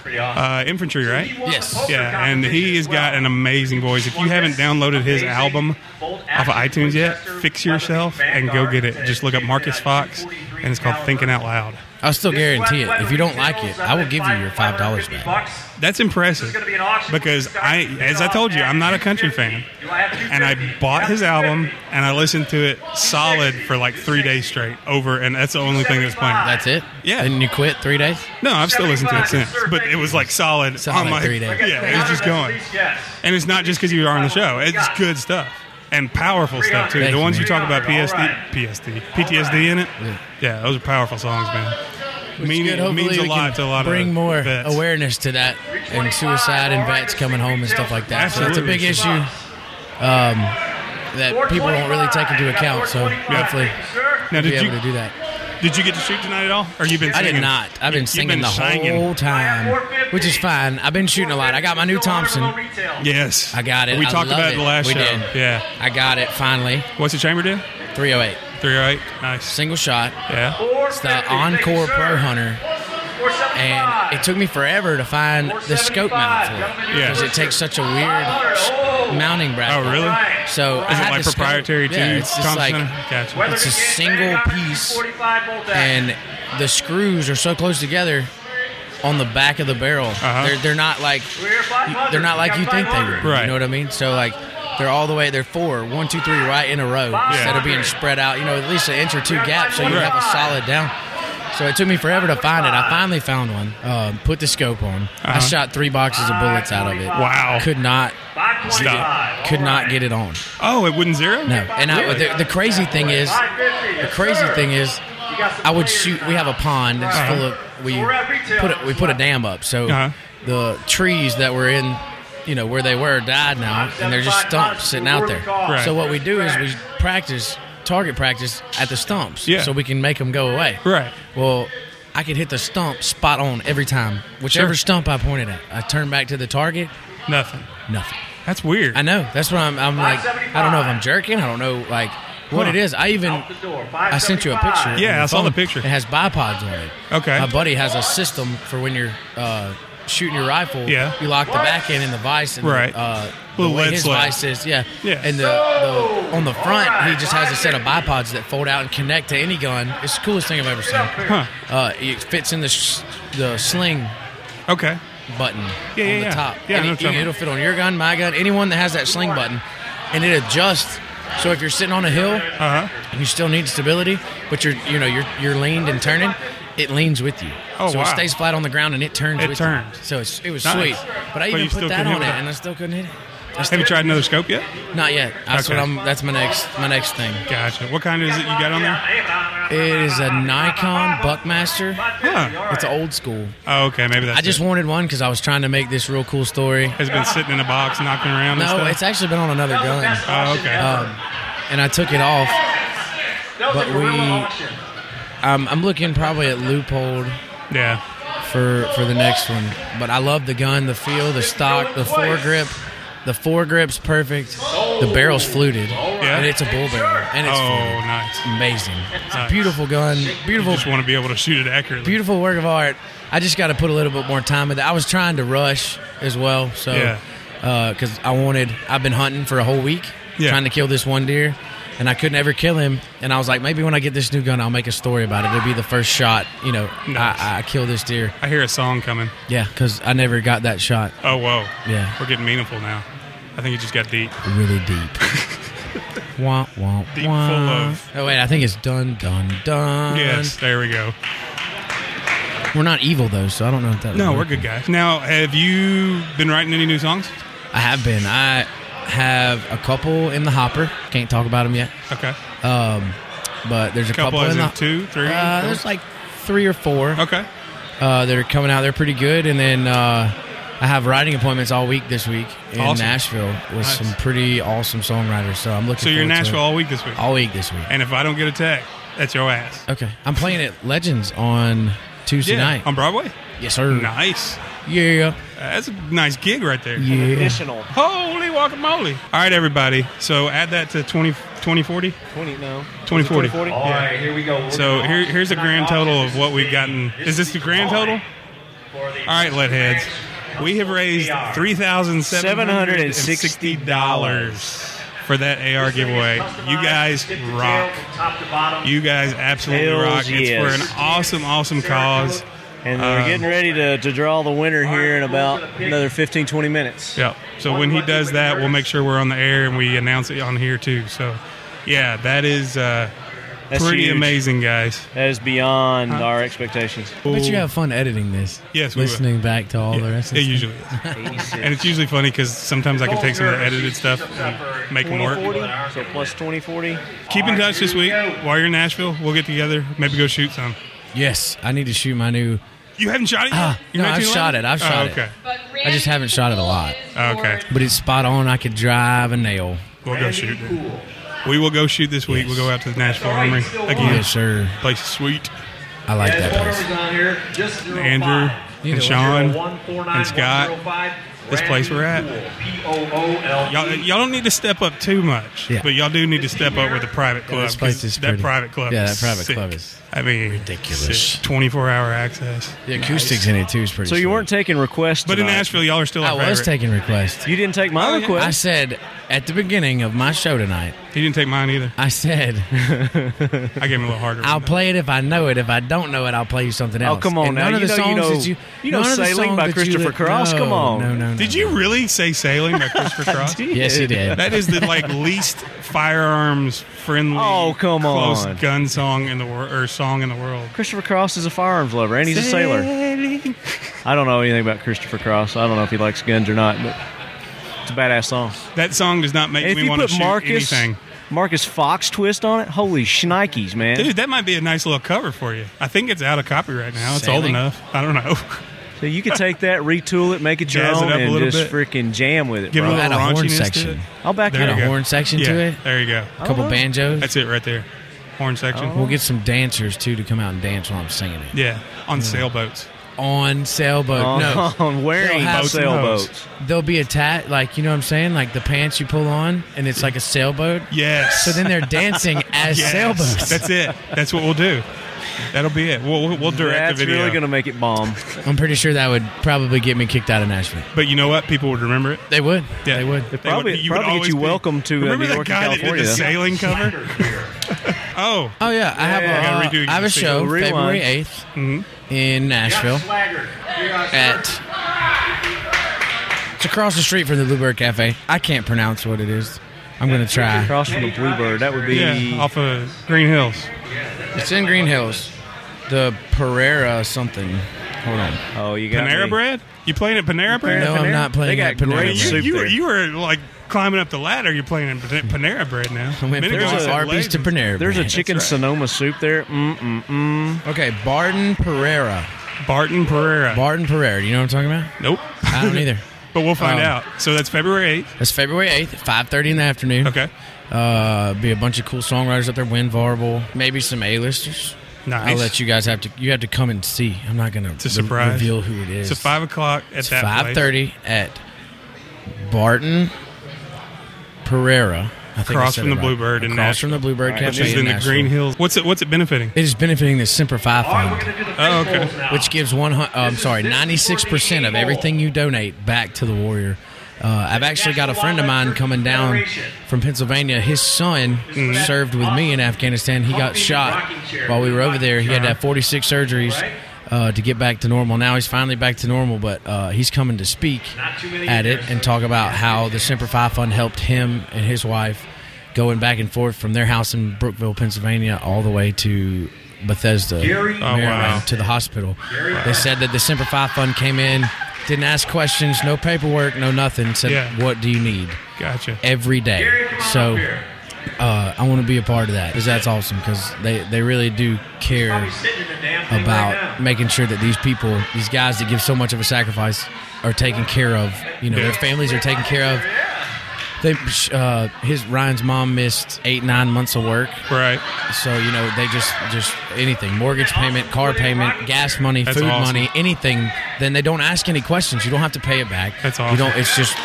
infantry, right? Yes. Yeah, and he has got an amazing voice. If you haven't downloaded his album off of iTunes yet, fix yourself and go get it. Just look up Marcus Fox, and it's called Thinking Out Loud. I'll still guarantee it. If you don't like it, I will give you your $5 back. That's impressive because as I told you, I'm not a country fan, and I bought his album and I listened to it solid for like 3 days straight over, and that's the only thing that's playing. That's it? Yeah. And you quit 3 days? No, I've still listened to it since, but it was like solid on my 3 days. Yeah, it was just going, and it's not just because you are on the show; it's good stuff and powerful stuff too. Thank the ones you, you talk about PTSD in it. Yeah, those are powerful songs, man. Means a lot to a lot bring of more vets. awareness to that and suicide and vets coming home and stuff like that. Absolutely. So it's a big issue that people don't really take into account. So hopefully now, we'll be able to do that. Did you get to shoot tonight at all? Or you been singing? I did not. I've been singing the whole time, which is fine. I've been shooting a lot. I got my new Thompson. Yes. I got it. We I talked love about it the last we show. Did. Yeah. I got it finally. What's the chamber do? 308. 308. Nice. Single shot. Yeah. It's the Encore Pro Hunter And it took me forever to find the scope mount for it because it takes such a weird mounting bracket. Oh, really? So is it like proprietary to it's just like Gotcha. it's a single piece, and the screws are so close together on the back of the barrel. They're not like you think they would. Right. You know what I mean? So like they're all the way. They're 1, 2, 3 right in a row instead of being spread out. You know, at least an inch or two gap so you have a solid down. So it took me forever to find it. I finally found one. Put the scope on. I shot 3 boxes of bullets out of it. Wow. Could not get it on. Oh, it wouldn't zero? No. And the crazy thing is, I would shoot. We have a pond that's full of. We put a dam up, so the trees that were in, you know, where they were died now, and they're just stumps sitting out there. Right. So what we do is we target practice at the stumps, so we can make them go away. Right. Well, I could hit the stump spot on every time, whichever stump I pointed at. I turn back to the target. Nothing. That's weird. I know. That's what I'm like. I don't know if I'm jerking. I don't know like what it is. I sent you a picture. Yeah, I saw the picture. It has bipods on it. Okay. My buddy has a system for when you're shooting your rifle. Yeah. You lock the back end in the vise. And right. The way his vice is, yeah. And the on the front, he just has a set of bipods that fold out and connect to any gun. It's the coolest thing I've ever seen. It fits in the sling. Okay. Button on the top. Yeah, it'll fit on your gun, my gun, anyone that has that sling button, and it adjusts. So if you're sitting on a hill, and you still need stability, but you're leaned and turning, it leans with you. Oh, so wow. it stays flat on the ground and it turns. It turns. You. So it was nice. sweet. But I even put that on it, and I still couldn't hit it. Have you tried another scope yet? Not yet. That's my next thing. Gotcha. What kind is it you got on there? It is a Nikon Buckmaster. It's old school. Oh, okay. Maybe that's I just wanted one because I was trying to make this real cool story. Has it been sitting in a box knocking around and stuff? No, it's actually been on another gun. Oh, okay. And I took it off. But I'm looking probably at Loophole. Yeah. For the next one. But I love the gun, the feel, the stock, the foregrip. The foregrip's perfect. The barrel's fluted. Yeah. And it's a bull barrel. And it's fluted. Nice. Amazing. It's a beautiful gun. Beautiful. You just want to be able to shoot it accurately. Beautiful work of art. I just got to put a little bit more time in it. I was trying to rush as well. So, because I've been hunting for a whole week trying to kill this one deer. And I couldn't ever kill him. And I was like, maybe when I get this new gun, I'll make a story about it. It'll be the first shot, nice. I kill this deer. I hear a song coming. Yeah, because I never got that shot. Oh, whoa. Yeah. We're getting meaningful now. I think it just got deep. Really deep. Wah, wah, deep wah. full of... Oh, wait, I think it's done. Yes, there we go. We're not evil, though, so I don't know if that... No, we're good guys. Now, have you been writing any new songs? I have been. I have a couple in the hopper. Can't talk about them yet. Okay. But there's a couple in the... 2, 3? There's like 3 or 4. Okay. That are coming out. They're pretty good. And then I have writing appointments all week this week in Nashville with some pretty awesome songwriters. So I'm looking forward to it. So you're in Nashville all week this week? All week this week. And if I don't get a tag, that's your ass. Okay. I'm playing at Legends on Tuesday night. On Broadway? Yes, sir. Nice. Yeah. That's a nice gig right there. Yeah. Additional. Holy guacamole. All right, everybody. So add that to 2040? 2040. All right, here we go. So here's a grand total of what we've gotten. Is this the grand total? All right, Leadheads. We have raised $3,760 for that AR giveaway. You guys rock. You guys absolutely rock. It's for an awesome cause. And we're getting ready to draw the winner here in about another 15, 20 minutes. Yeah. So when he does that, we'll make sure we're on the air and we announce it on here too. So, yeah, that is pretty huge. Amazing, guys. That is beyond our expectations. I bet you have fun editing this. Yes, we listening will. back to all the rest of it it. usually is. And it's usually funny because sometimes I can take some of the edited stuff and make them work. 2040, so plus 2040. Keep in touch this week. While you're in Nashville, we'll get together, maybe go shoot some. Yes, I need to shoot my new... You haven't shot it yet? No, I've shot it. I've shot it. I just haven't shot it a lot. Okay. But it's spot on. I could drive a nail. We'll go shoot it. We will go shoot this week. We'll go out to the Nashville Armory again. Yes, sir. Place is sweet. I like that place. Andrew and Sean and Scott. This place we're at. Y'all don't need to step up too much, but y'all do need to step up with the private club. This place is that private club. Yeah, is that private sick. club is I mean, ridiculous. 24-hour access. The acoustics in it too is pretty. So you sweet. weren't taking requests, But in tonight. Nashville, y'all are still. I was taking requests. You didn't take my request. I said at the beginning of my show tonight. He didn't take mine either. I said I gave him a little harder. I'll play it if I know it. If I don't know it, I'll play you something else. Oh, come on and now. None of the songs that you know none of the Sailing songs by that you Christopher let- Cross? No, Come on. No. Did you really say "Sailing" by Christopher Cross? Yes, he did. That is the least firearms friendly. Oh, come close on. gun song in the song in the world. Christopher Cross is a firearms lover, and he's a sailor. I don't know anything about Christopher Cross. I don't know if he likes guns or not, but it's a badass song. That song does not make And if me you want to put shoot anything. Marcus Fox twist on it, holy shnikes, man. Dude, that might be a nice little cover for you. I think it's out of copyright now. It's old Sailing? enough. I don't know. So you could take that, retool it, make it your Jazz it own, up a and little just bit. freaking jam with it, Give bro. it a little Add a horn raunchiness section. to it. I'll back There you Got you a go. horn section Yeah, to it. there you go. A couple banjos. That's it right there. Horn section. We'll get some dancers too to come out and dance while I'm singing it. Yeah, on sailboats. On sailboat. No. On wearing They'll have sailboats. They'll be attached, like, you know what I'm saying? Like the pants you pull on, and it's like a sailboat. Yes. So then they're dancing as Yes. sailboats. That's it. That's what we'll do. That'll be it. We'll direct That's the video. really going to make it bomb. I'm pretty sure that would probably get me kicked out of Nashville. But you know what? People would remember it. They would. Yeah. They would. Probably you would get always you be- welcome to Remember New that York guy and that did California. the sailing cover? Oh. Oh yeah, I have gotta redo I have a this. show Rewind. February 8th in Nashville it's across the street from the Bluebird Cafe. I can't pronounce what it is. I'm going to try. Across from the Bluebird. That would be... Yeah, off of Green Hills. It's in Green Hills. The Pereira something. Hold on. Oh, you got Panera me. Bread? You playing at Panera Bread? No, I'm not playing They at got Panera great Bread. soup there. You were like climbing up the ladder. You're playing at Panera Bread now. I went Minute from ago I said Arby's to Legends. Panera There's a Bread. chicken Sonoma soup there. Okay, Barton Pereira. Barton Pereira. Barton Pereira. Do you know what I'm talking about? Nope. I don't either. But we'll find Um, out. So that's February 8th. That's February 8th at 5:30 in the afternoon. Okay. Be a bunch of cool songwriters up there. Win Varble. Maybe some A-listers. Nice. I'll let you guys have to come and see. I'm not going It's a surprise. reveal who it is. It's 5 o'clock at It's that 5:30 at Barton Pereira. I think I Across said from it the right. Bluebird in Across from the Bluebird place. Which Cafe is in the Nashville. Green Hills. What's it benefiting? It is benefiting the Semper Fi Fund, Oh, okay. which gives 96% of everything you donate back to the Warrior. I've actually got a friend of mine coming down from Pennsylvania. His son served with me in Afghanistan. He got shot while we were over there. He had to have 46 surgeries to get back to normal. Now he's finally back to normal, but he's coming to speak at it and talk about how the Semper Fi Fund helped him and his wife going back and forth from their house in Brookville, Pennsylvania, all the way to Bethesda, Maryland, wow. to the hospital. They said that the Semper Fi Fund came in, didn't ask questions, no paperwork, no nothing. Said, Yeah. what do you need? Gotcha. Every day. So I want to be a part of that because that's awesome because they really do care about making sure that these people, these guys that give so much of a sacrifice are taken care of. You know, their families are taken care of. Ryan's mom missed 8-9 months of work. Right. So, you know, they just anything, mortgage payment, car payment, gas money, That's food awesome. money, anything, then they don't ask any questions. You don't have to pay it back. That's You awesome. don't, it's just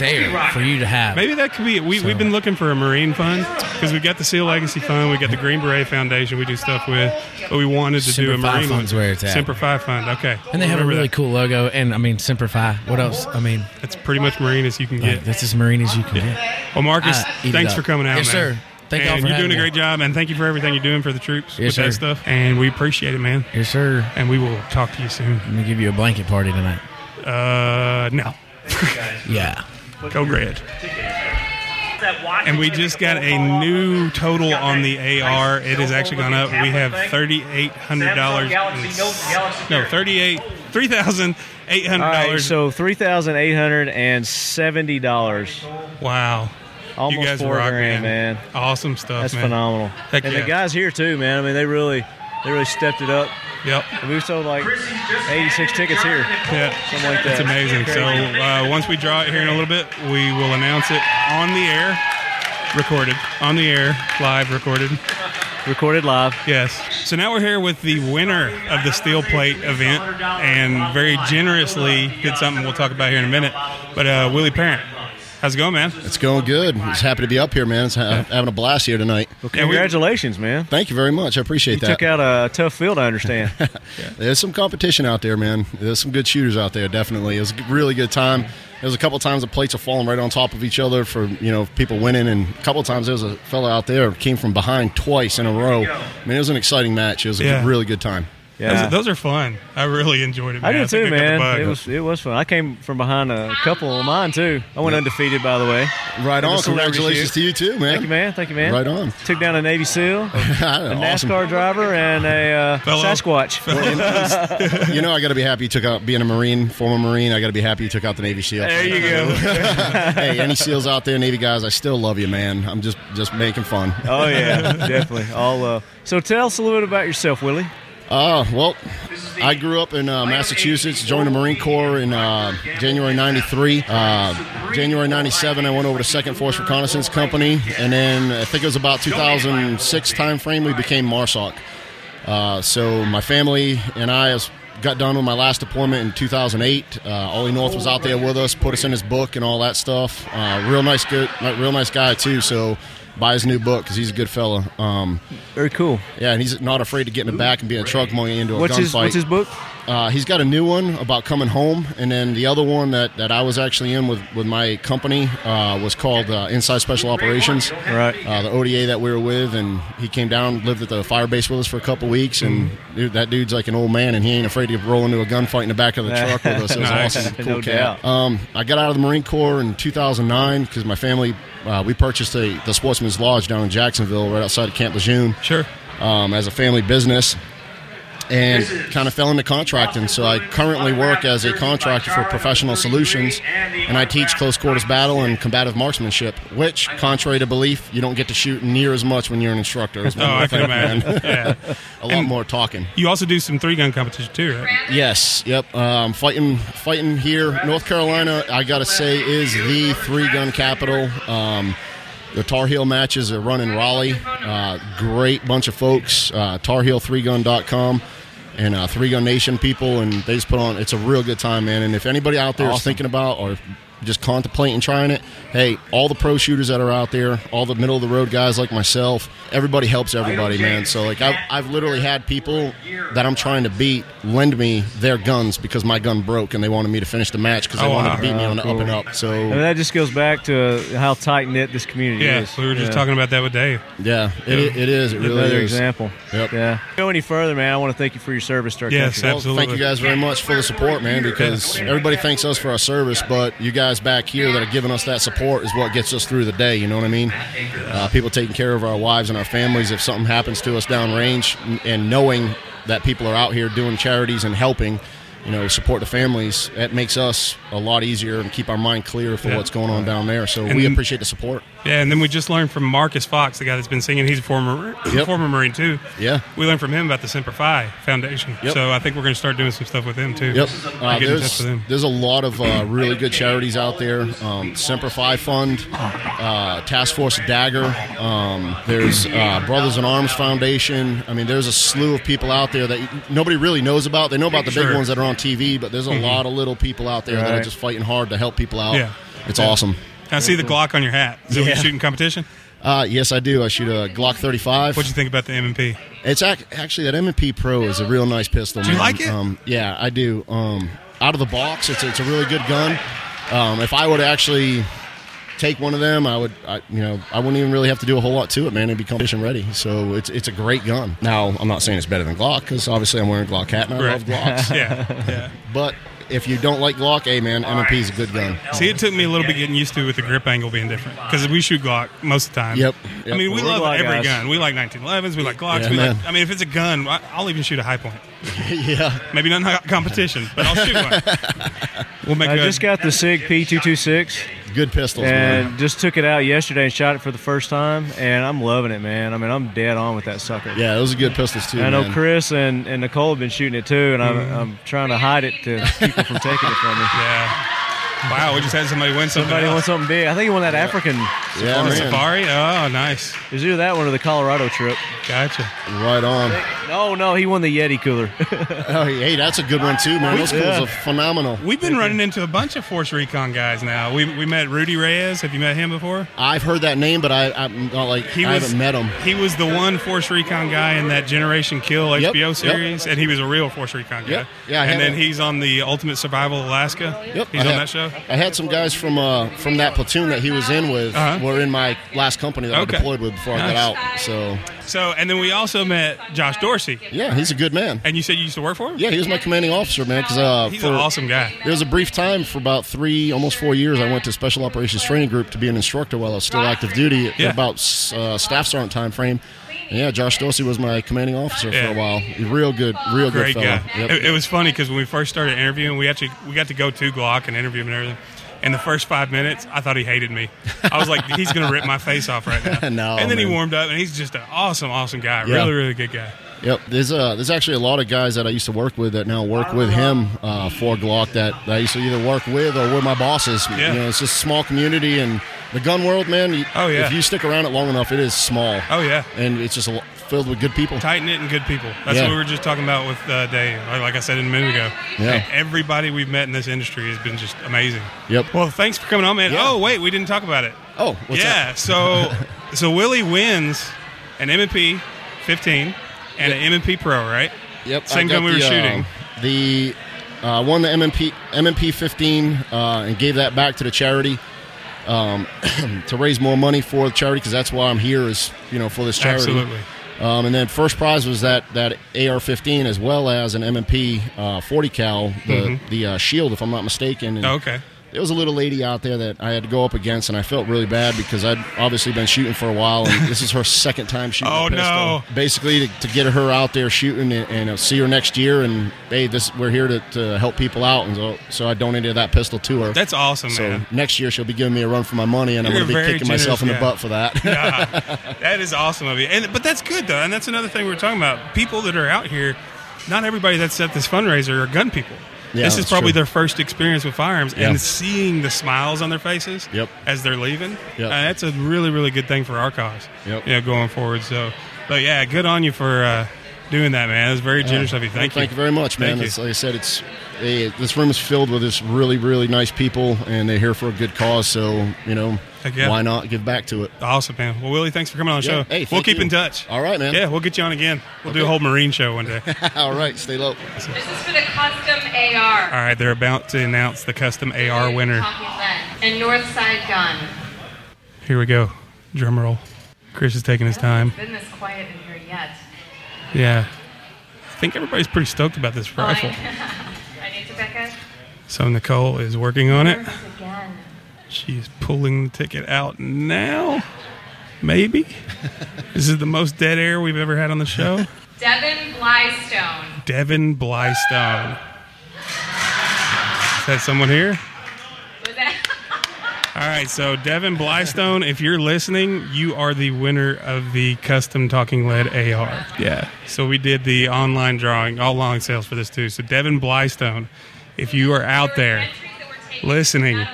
there for you to have. Maybe that could be it. We've been looking for a Marine fund because we got the SEAL Legacy Fund, we got the Green Beret Foundation we do stuff with, but we wanted to do a Semper Fi Marine Fund's one. where it's at. Semper Fi Fund, okay. And they have a Remember really that. cool logo. And, I mean, Semper Fi. What else? I mean, That's pretty much Marine as you can get. that's as Marine as you can get. Well, Marcus, Eat it thanks up. for coming out, Yes, man. sir. Thank y'all and for you're doing having a me. great job, and thank you for everything you're doing for the troops Yes, with that sir. stuff. And we appreciate it, man. Yes, sir. And we will talk to you soon. I'm going to give you a blanket party tonight. No. Yeah. Go Red. And we just got a new total on the AR. It has actually gone up. We have $3,800. No, $3,800. All right, so $3,870. Wow. Almost You guys $4 rock, grand, man. Awesome stuff, That's man. phenomenal. Heck and yeah. the guys here too, man. I mean, they really stepped it up. Yep. And we sold like 86 tickets here. Yeah. Something like that. It's amazing. So once we draw it here in a little bit, we will announce it on the air, recorded, on the air, live, recorded. Recorded live. Yes. So now we're here with the winner of the Steel Plate event and very generously did something we'll talk about here in a minute. But Willie Parent, How's it going, man? It's going good. Just happy to be up here, man. Having a blast here tonight. Well, congratulations, man. Thank you very much. I appreciate that. You took out a tough field, I understand. There's some competition out there, man. There's some good shooters out there, definitely. It was a really good time. There was a couple times the plates are falling right on top of each other for, people winning, and a couple times there was a fella out there who came from behind twice in a row. I mean, it was an exciting match. It was a really good time. Yeah. Those are fun. I really enjoyed it, man. I did too, man. It was fun. I came from behind a couple of mine, too. I went undefeated, by the way. Right on. Congratulations to you, too, man. Thank you, man. Right on. Took down a Navy SEAL, a NASCAR driver, and a Sasquatch. Well, I got to be happy you took out being a Marine, former Marine. I got to be happy you took out the Navy SEAL. There you go. Hey, any SEALs out there, Navy guys, I still love you, man. I'm just making fun. Oh, yeah, definitely. So tell us a little bit about yourself, Willie. Well, I grew up in Massachusetts, joined the Marine Corps in January 93. January 97, I went over to 2nd Force Reconnaissance Company, and then I think it was about 2006 time frame, we became MARSOC. So my family and I got done with my last deployment in 2008. Ollie North was out there with us, put us in his book and all that stuff. Real nice guy, too, so buy his new book because he's a good fella. Very cool. Yeah, and he's not afraid to get in the back and be in a truck going into a gunfight. What's his book? He's got a new one about coming home, and then the other one that I was actually in with my company was called Inside Special Operations. Right. The ODA that we were with, and he came down, lived at the fire base with us for a couple weeks, and that dude's like an old man, and he ain't afraid to roll into a gunfight in the back of the truck with us. It was awesome. Cool no cat. Doubt. I got out of the Marine Corps in 2009 because my family, we purchased the Sportsman's Lodge down in Jacksonville right outside of Camp Lejeune. Sure. As a family business, and kind of fell into contracting. So I currently work as a contractor for Professional Solutions, and I teach close quarters battle and combative marksmanship, which, contrary to belief, you don't get to shoot near as much when you're an instructor. I can imagine. Yeah. A lot more talking. You also do some 3-gun competition too, right? Yes. Yep. Fighting here. North Carolina, I got to say, is the 3-gun capital. The Tar Heel matches are run in Raleigh. Great bunch of folks. TarHeel3gun.com and 3-Gun Nation people, and they just put on. It's a real good time, man. And if anybody out there is thinking about or just contemplating trying it, hey, all the pro shooters that are out there, all the middle of the road guys like myself, everybody helps everybody, man. So like I've literally had people that I'm trying to beat lend me their guns because my gun broke and they wanted me to finish the match because they wanted to beat me on the up and up. So and that just goes back to how tight knit this community is. We were just talking about that with Dave. Yeah, it is. It really Another is. example. Yep. Yeah. Go any further, man? I want to thank you for your service to our country. Yes, absolutely. Thank you guys very much for the support, man, because everybody thanks us for our service, but you guys back here that are giving us that support is what gets us through the day, you know what I mean? People taking care of our wives and our families if something happens to us downrange, and knowing that people are out here doing charities and helping, support the families, it makes us a lot easier and keep our mind clear for what's going on down there. So we appreciate the support. Yeah, and then we just learned from Marcus Fox, the guy that's been singing. He's a former Marine, too. Yeah. We learned from him about the Semper Fi Foundation. Yep. So I think we're going to start doing some stuff with him, too. Yep. Get in touch with him. There's a lot of really good charities out there. Semper Fi Fund, Task Force Dagger. There's Brothers in Arms Foundation. I mean, there's a slew of people out there that nobody really knows about. They know about the big ones that are on TV, but there's a lot of little people out there that are just fighting hard to help people out. Yeah. It's awesome. I see the Glock on your hat. Is that what you shooting competition? Yes, I do. I shoot a Glock 35. What'd you think about the M&P? It's actually, that M&P Pro is a real nice pistol. Do you like it? Yeah, I do. Out of the box, it's a really good gun. If I would actually take one of them, I wouldn't even really have to do a whole lot to it, man. It'd be competition ready. So it's a great gun. Now, I'm not saying it's better than Glock because obviously I'm wearing a Glock hat and I love Glocks. Yeah. But if you don't like Glock, hey, man, M&P is a good gun. See, it took me a little bit getting used to with the grip angle being different because we shoot Glock most of the time. Yep. I mean, we love every gun. We like 1911s. We like Glocks. Yeah, if it's a gun, I'll even shoot a high point. Yeah. Maybe not competition, but I'll shoot one. I just got the SIG P226. Good pistols, and man. Just took it out yesterday and shot it for the first time, and I'm loving it, man. I mean, I'm dead on with that sucker. Yeah, those are good pistols too. I know Chris and Nicole have been shooting it too, and I'm trying to hide it to keep them from taking it from me. Yeah. Wow, we just had somebody win something. Somebody won something big. I think he won that African safari. Oh, nice. It was either that one or the Colorado trip. Gotcha. Right on. No, he won the Yeti cooler. Oh, hey, that's a good one too, man. Those cools are phenomenal. We've been running into a bunch of Force Recon guys now. We met Rudy Reyes. Have you met him before? I've heard that name, but I'm not like I haven't met him. He was the one Force Recon guy in that Generation Kill HBO series, and he was a real Force Recon guy. Yep. Yeah, and then he's on the Ultimate Survival Alaska. Yep. He's on that show. I had some guys from that platoon that he was in with were in my last company that I deployed with before I got out. So, and then we also met Josh Dorsey. Yeah, he's a good man. And you said you used to work for him? Yeah, he was my commanding officer, man. Because he's an awesome guy. There was a brief time for about 3, almost 4 years. I went to Special Operations Training Group to be an instructor while I was still active duty at about staff sergeant time frame. And yeah, Josh Dorsey was my commanding officer for a while. Real good Great good fellow. Guy. Yep. It was funny because when we first started interviewing, we got to go to Glock and interview him and everything. In the first 5 minutes, I thought he hated me. I was like, he's going to rip my face off right now. No, and then man. He warmed up, and he's just an awesome guy. Yeah. Really, really good guy. Yep, there's actually a lot of guys that I used to work with that now work with him for Glock that I used to either work with or were my bosses. Yeah. You know, it's just a small community, and the gun world, man. If you stick around it long enough, it is small. Oh yeah, and it's just filled with good people. Tight-knit and good people. That's what we were just talking about with Dave. Like I said a minute ago. Yeah. Everybody we've met in this industry has been just amazing. Yep. Well, thanks for coming on, man. Yeah. Oh, wait, we didn't talk about it. Oh, what's that? So Willie wins an M&P 15 and an M&P Pro, right? Yep. Same gun we were shooting. Won the M&P 15 and gave that back to the charity. To raise more money for the charity, because that's why I'm here, is for this charity. Absolutely. And then first prize was that AR-15 as well as an M&P 40 cal, the Shield, if I'm not mistaken. And okay. There was a little lady out there that I had to go up against, and I felt really bad because I'd obviously been shooting for a while, and this is her second time shooting a pistol. No. Basically, to get her out there shooting and see her next year, and hey, we're here to help people out, and so I donated that pistol to her. That's awesome, man. So next year she'll be giving me a run for my money, and I'm going to be kicking myself in the butt for that. That is awesome of you. But that's good, though, and that's another thing we're talking about. People that are out here, not everybody that's at this fundraiser are gun people. Yeah, this is probably true. their first experience with firearms, and seeing the smiles on their faces as they're leaving, that's a really, really good thing for our cause, going forward. So, but yeah, good on you for doing that, man. It was very generous of you. Thank you. Thank you very much, man. Like I said, this room is filled with this really, really nice people, and they're here for a good cause. So, why not give back to it? Awesome, man. Well, Willie, thanks for coming on the show. Hey, we'll keep in touch. All right, man. Yeah, we'll get you on again. We'll do a whole Marine show one day. All right, stay low. This is for the custom AR. All right, they're about to announce the custom AR winner. And Northside Gun. Here we go. Drum roll. Chris is taking his time. It's been this quiet in here yet. Yeah. I think everybody's pretty stoked about this rifle. I need to back up. So Nicole is working on it. Again. She's pulling the ticket out now. Maybe. This is the most dead air we've ever had on the show. Devin Blystone. Devin Blystone. Is that someone here? Was that? All right, so Devin Blystone, if you're listening, you are the winner of the custom talking lead AR. Yeah. So we did the online drawing, all long sales for this too. So Devin Blystone, if you are out there listening,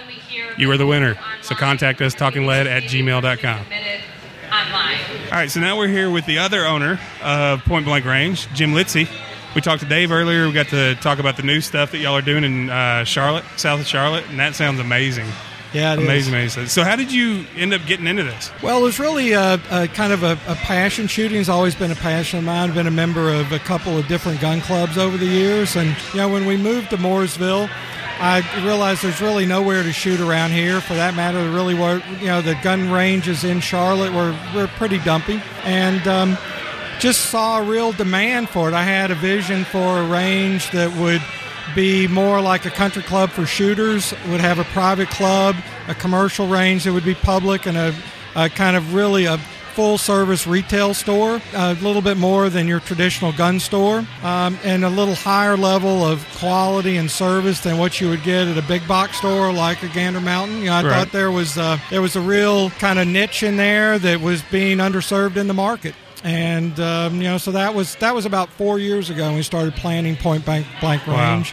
you are the winner. So contact us, talkinglead@gmail.com. All right, so now we're here with the other owner of Point Blank Range, Jim Litzy. We talked to Dave earlier. We got to talk about the new stuff that y'all are doing in Charlotte, south of Charlotte, and that sounds amazing. Yeah, it is. Amazing. So how did you end up getting into this? Well, it was really a kind of a passion. Shooting has always been a passion of mine. I've been a member of a couple of different gun clubs over the years. And, when we moved to Mooresville, I realized there's really nowhere to shoot around here. For that matter, really were, the gun ranges in Charlotte were pretty dumpy. And just saw a real demand for it. I had a vision for a range that would be more like a country club for shooters, would have a private club, a commercial range that would be public, and a kind of really a full-service retail store, a little bit more than your traditional gun store, and a little higher level of quality and service than what you would get at a big box store like a Gander Mountain. I thought there was a real kind of niche in there that was being underserved in the market. And so that was about 4 years ago when we started planning Point Blank Range. Wow.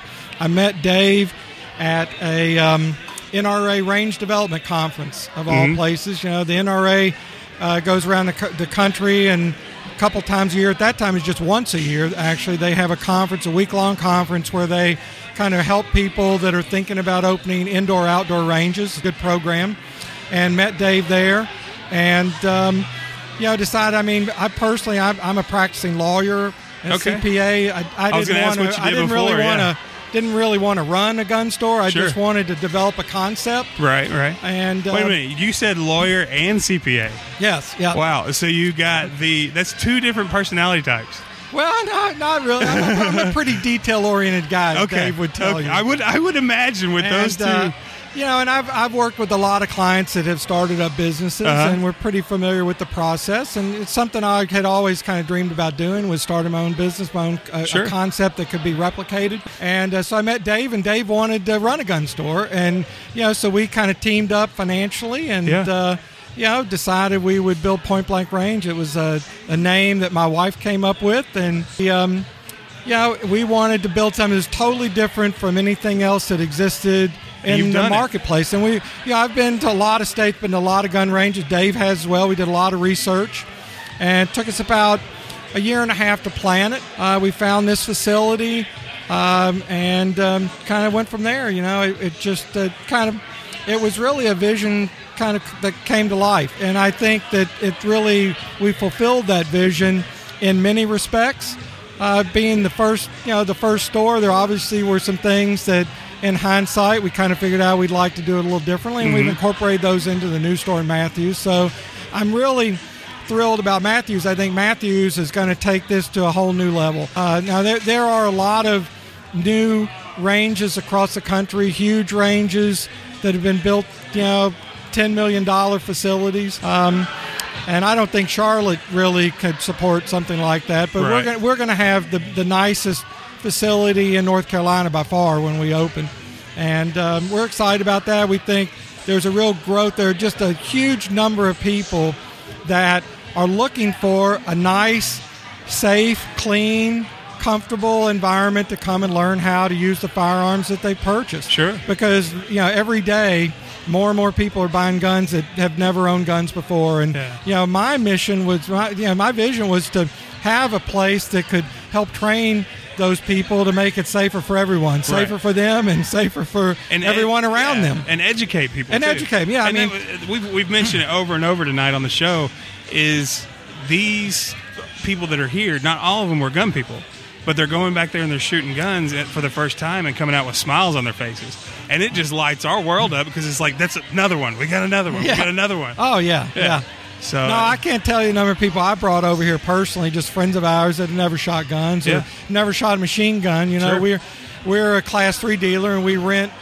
I met Dave at a NRA Range Development Conference of all places. You know, the NRA goes around the country and a couple times a year. At that time, it's just once a year. Actually, they have a conference, a week-long conference, where they kind of help people that are thinking about opening indoor-outdoor ranges. Good program. And met Dave there, and decided. I mean, I personally, I'm a practicing lawyer and CPA. Didn't really want to run a gun store. I just wanted to develop a concept. Right. And wait a minute, you said lawyer and CPA. Yes. Yeah. Wow. So you got that's two different personality types. Well, not really. I'm a pretty detail-oriented guy. Okay. Dave would tell you. I would imagine with those two. And I've worked with a lot of clients that have started up businesses, and we're pretty familiar with the process. And it's something I had always kind of dreamed about doing, was starting my own business, my own a concept that could be replicated. And so I met Dave, and Dave wanted to run a gun store. And, so we kind of teamed up financially and, decided we would build Point Blank Range. It was a name that my wife came up with, and we wanted to build something that was totally different from anything else that existed in the marketplace. And I've been to a lot of states, been to a lot of gun ranges. Dave has as well. We did a lot of research, and it took us about a year and a half to plan it. We found this facility, and kind of went from there. It just it was really a vision kind of that came to life, and I think that we fulfilled that vision in many respects. Being the first store, there obviously were some things that, in hindsight, we kind of figured out we'd like to do it a little differently, and we've incorporated those into the new store in Matthews. So I'm really thrilled about Matthews. I think Matthews is going to take this to a whole new level. Now, there are a lot of new ranges across the country, huge ranges that have been built, $10 million facilities. And I don't think Charlotte really could support something like that. But we're going to have the nicest facility in North Carolina by far when we open, and we're excited about that. We think there's a real growth there, just a huge number of people that are looking for a nice, safe, clean, comfortable environment to come and learn how to use the firearms that they purchased. Sure. Because every day more and more people are buying guns that have never owned guns before, and my mission was my vision was to have a place that could help train those people to make it safer for everyone, safer for them, and safer for everyone around them, and educate people. And educate, we've mentioned it over and over tonight on the show. Is these people that are here? Not all of them were gun people, but they're going back there and they're shooting guns for the first time and coming out with smiles on their faces, and it just lights our world up because it's like, that's another one. We got another one. We got another one. Oh yeah. So no, I can't tell you the number of people I brought over here personally, just friends of ours that have never shot guns or never shot a machine gun. We're a Class 3 dealer, and we rent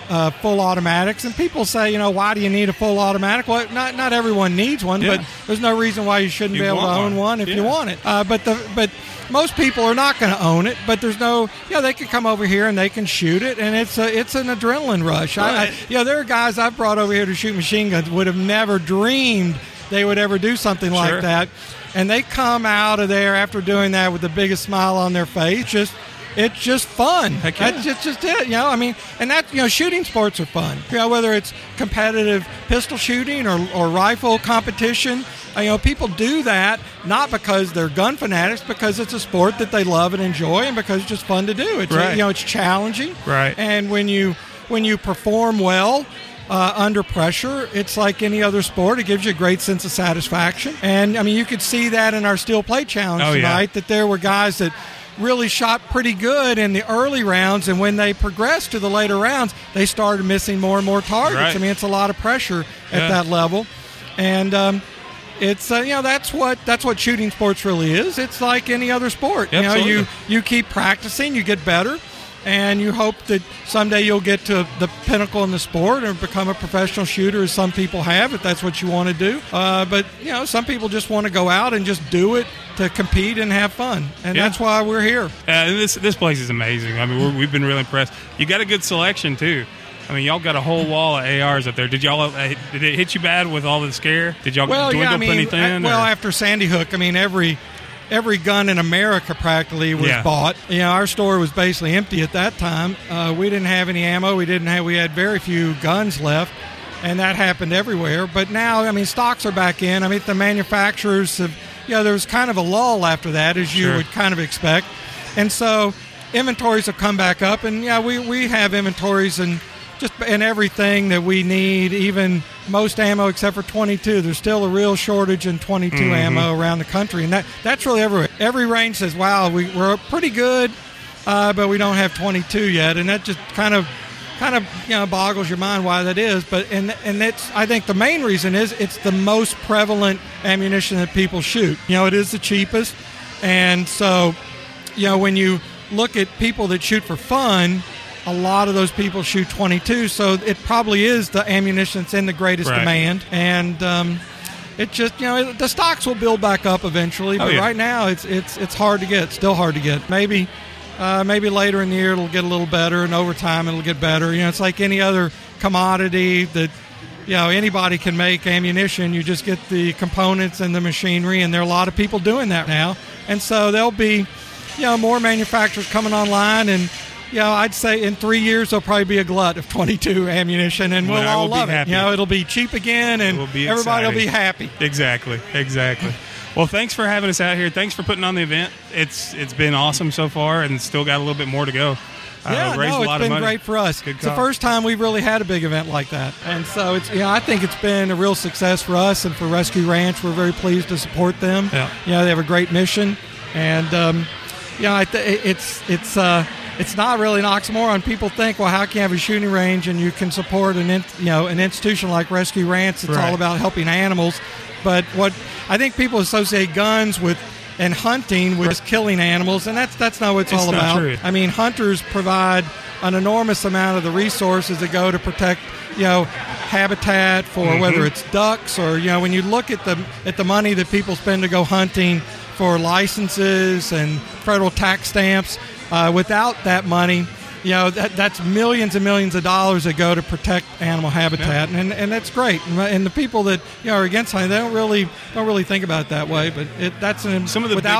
full automatics. And people say, why do you need a full automatic? Well, not everyone needs one, but there's no reason why you shouldn't be able to own one if you want it. But most people are not going to own it. But there's no, they can come over here and they can shoot it, and it's an adrenaline rush. Right. There are guys I've brought over here to shoot machine guns would have never dreamed they would ever do something like that, and they come out of there after doing that with the biggest smile on their face. It's just fun. That's just it. And that, shooting sports are fun. Whether it's competitive pistol shooting or rifle competition, people do that not because they're gun fanatics, because it's a sport that they love and enjoy, and because it's just fun to do. It's it's challenging. Right. And when you perform well under pressure, it's like any other sport. It gives you a great sense of satisfaction. And you could see that in our steel plate challenge tonight, that there were guys that really shot pretty good in the early rounds, and when they progressed to the later rounds, they started missing more and more targets. Right. It's a lot of pressure at that level, and it's that's what shooting sports really is. It's like any other sport. You keep practicing, you get better, and you hope that someday you'll get to the pinnacle in the sport or become a professional shooter, as some people have, if that's what you want to do. But some people just want to go out and just do it to compete and have fun, and that's why we're here. This place is amazing. We've been really impressed. You got a good selection too. Y'all got a whole wall of ARs up there. Did it hit you bad with all the scare? Did y'all window plenty thin? After Sandy Hook, every gun in America practically was bought. Our store was basically empty at that time. We didn't have any ammo. We had very few guns left, and that happened everywhere. But now, I mean, stocks are back in. I mean, the manufacturers have, there was kind of a lull after that, as you would kind of expect. And so inventories have come back up, and we have inventories and just in everything that we need, even most ammo except for 22. There's still a real shortage in 22 ammo around the country, and that's really everywhere. Every range says, wow, we're pretty good, but we don't have 22 yet, and that just kind of boggles your mind why that is. But and that's, I think the main reason is it's the most prevalent ammunition that people shoot. It is the cheapest, and so when you look at people that shoot for fun, a lot of those people shoot 22, so it probably is the ammunition that's in the greatest demand. And it just, the stocks will build back up eventually, but right now it's hard to get, still hard to get. Maybe later in the year it'll get a little better, and over time it'll get better. It's like any other commodity that, anybody can make ammunition. You just get the components and the machinery, and there are a lot of people doing that now. And so there'll be, more manufacturers coming online, and I'd say in 3 years there'll probably be a glut of 22 ammunition, and we'll all love it. It'll be cheap again, and everybody will be happy. Exactly. Well, thanks for having us out here. Thanks for putting on the event. It's been awesome so far, and still got a little bit more to go. It's been great for us. It's the first time we've really had a big event like that, and so it's I think it's been a real success for us and for Rescue Ranch. We're very pleased to support them. They have a great mission, and it's not really an oxymoron. People think, well, how can you have a shooting range and you can support an institution like Rescue Ranch? It's all about helping animals. But what I think people associate guns with and hunting with killing animals, and that's not what it's all about. True. I mean, hunters provide an enormous amount of the resources that go to protect habitat for whether it's ducks or when you look at the money that people spend to go hunting for licenses and federal tax stamps. Without that money, that's millions and millions of dollars that go to protect animal habitat, and that's great. And the people that are against hunting, they don't really think about it that way. But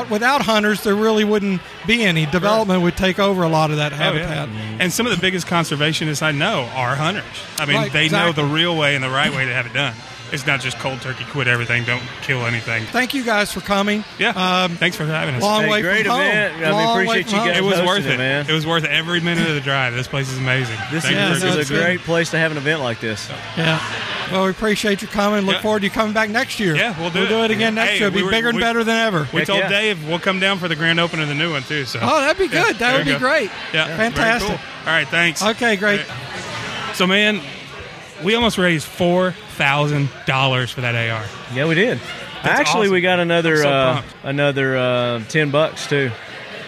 without hunters, there really wouldn't be any development. Would take over a lot of that habitat. And some of the biggest conservationists I know are hunters. I mean, they know the real way and the right way to have it done. It's not just cold turkey, quit everything, don't kill anything. Thanks you guys for coming. Thanks for having us. Long way great from event. home. I appreciate you guys. It was worth it, man. It was worth every minute of the drive. This place is amazing. This is a great place to have an event like this. Yeah. Well, we appreciate you coming. Look forward to you coming back next year. Yeah, we'll do it again next year. It'll be bigger and better than ever. We told Dave we'll come down for the grand opening of the new one, too. So. Oh, that'd be good. That would be great. Yeah. Fantastic. Cool. All right, thanks. Okay, great. So, man, we almost raised $4,000 for that AR. Yeah, we did. Actually, awesome. We got another $10 too.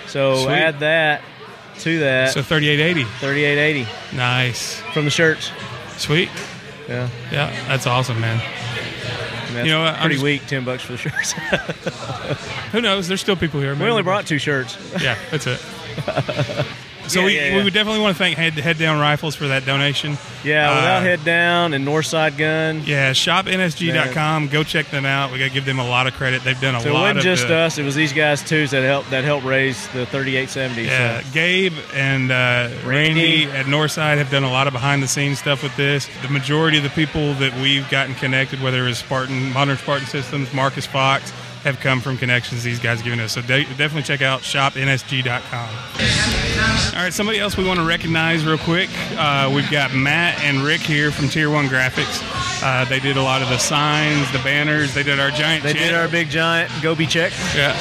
So Sweet. Add that to that. So $38.80. $38.80. Nice. From the shirts. Sweet. Yeah. Yeah, that's awesome, man. That's pretty weak. $10 for the shirts. Who knows? There's still people here. We only brought 2 shirts. Yeah, that's it. So we would definitely want to thank Head Down Rifles for that donation. Yeah, without Head Down and Northside Gun. Yeah, shopnsg.com. Go check them out. We got to give them a lot of credit. They've done a lot of. So it wasn't just us; it was these guys too that helped raise the 3870. Yeah, so. Gabe and Randy at Northside have done a lot of behind the scenes stuff with this. The majority of the people that we've gotten connected, whether it's Modern Spartan Systems, Marcus Fox, have come from connections these guys giving us. So definitely check out shopnsg.com. All right, somebody else we want to recognize real quick. We've got Matt and Rick here from Tier 1 Graphics. They did a lot of the signs, the banners. They did our giant They did our big giant Goby check. Yeah.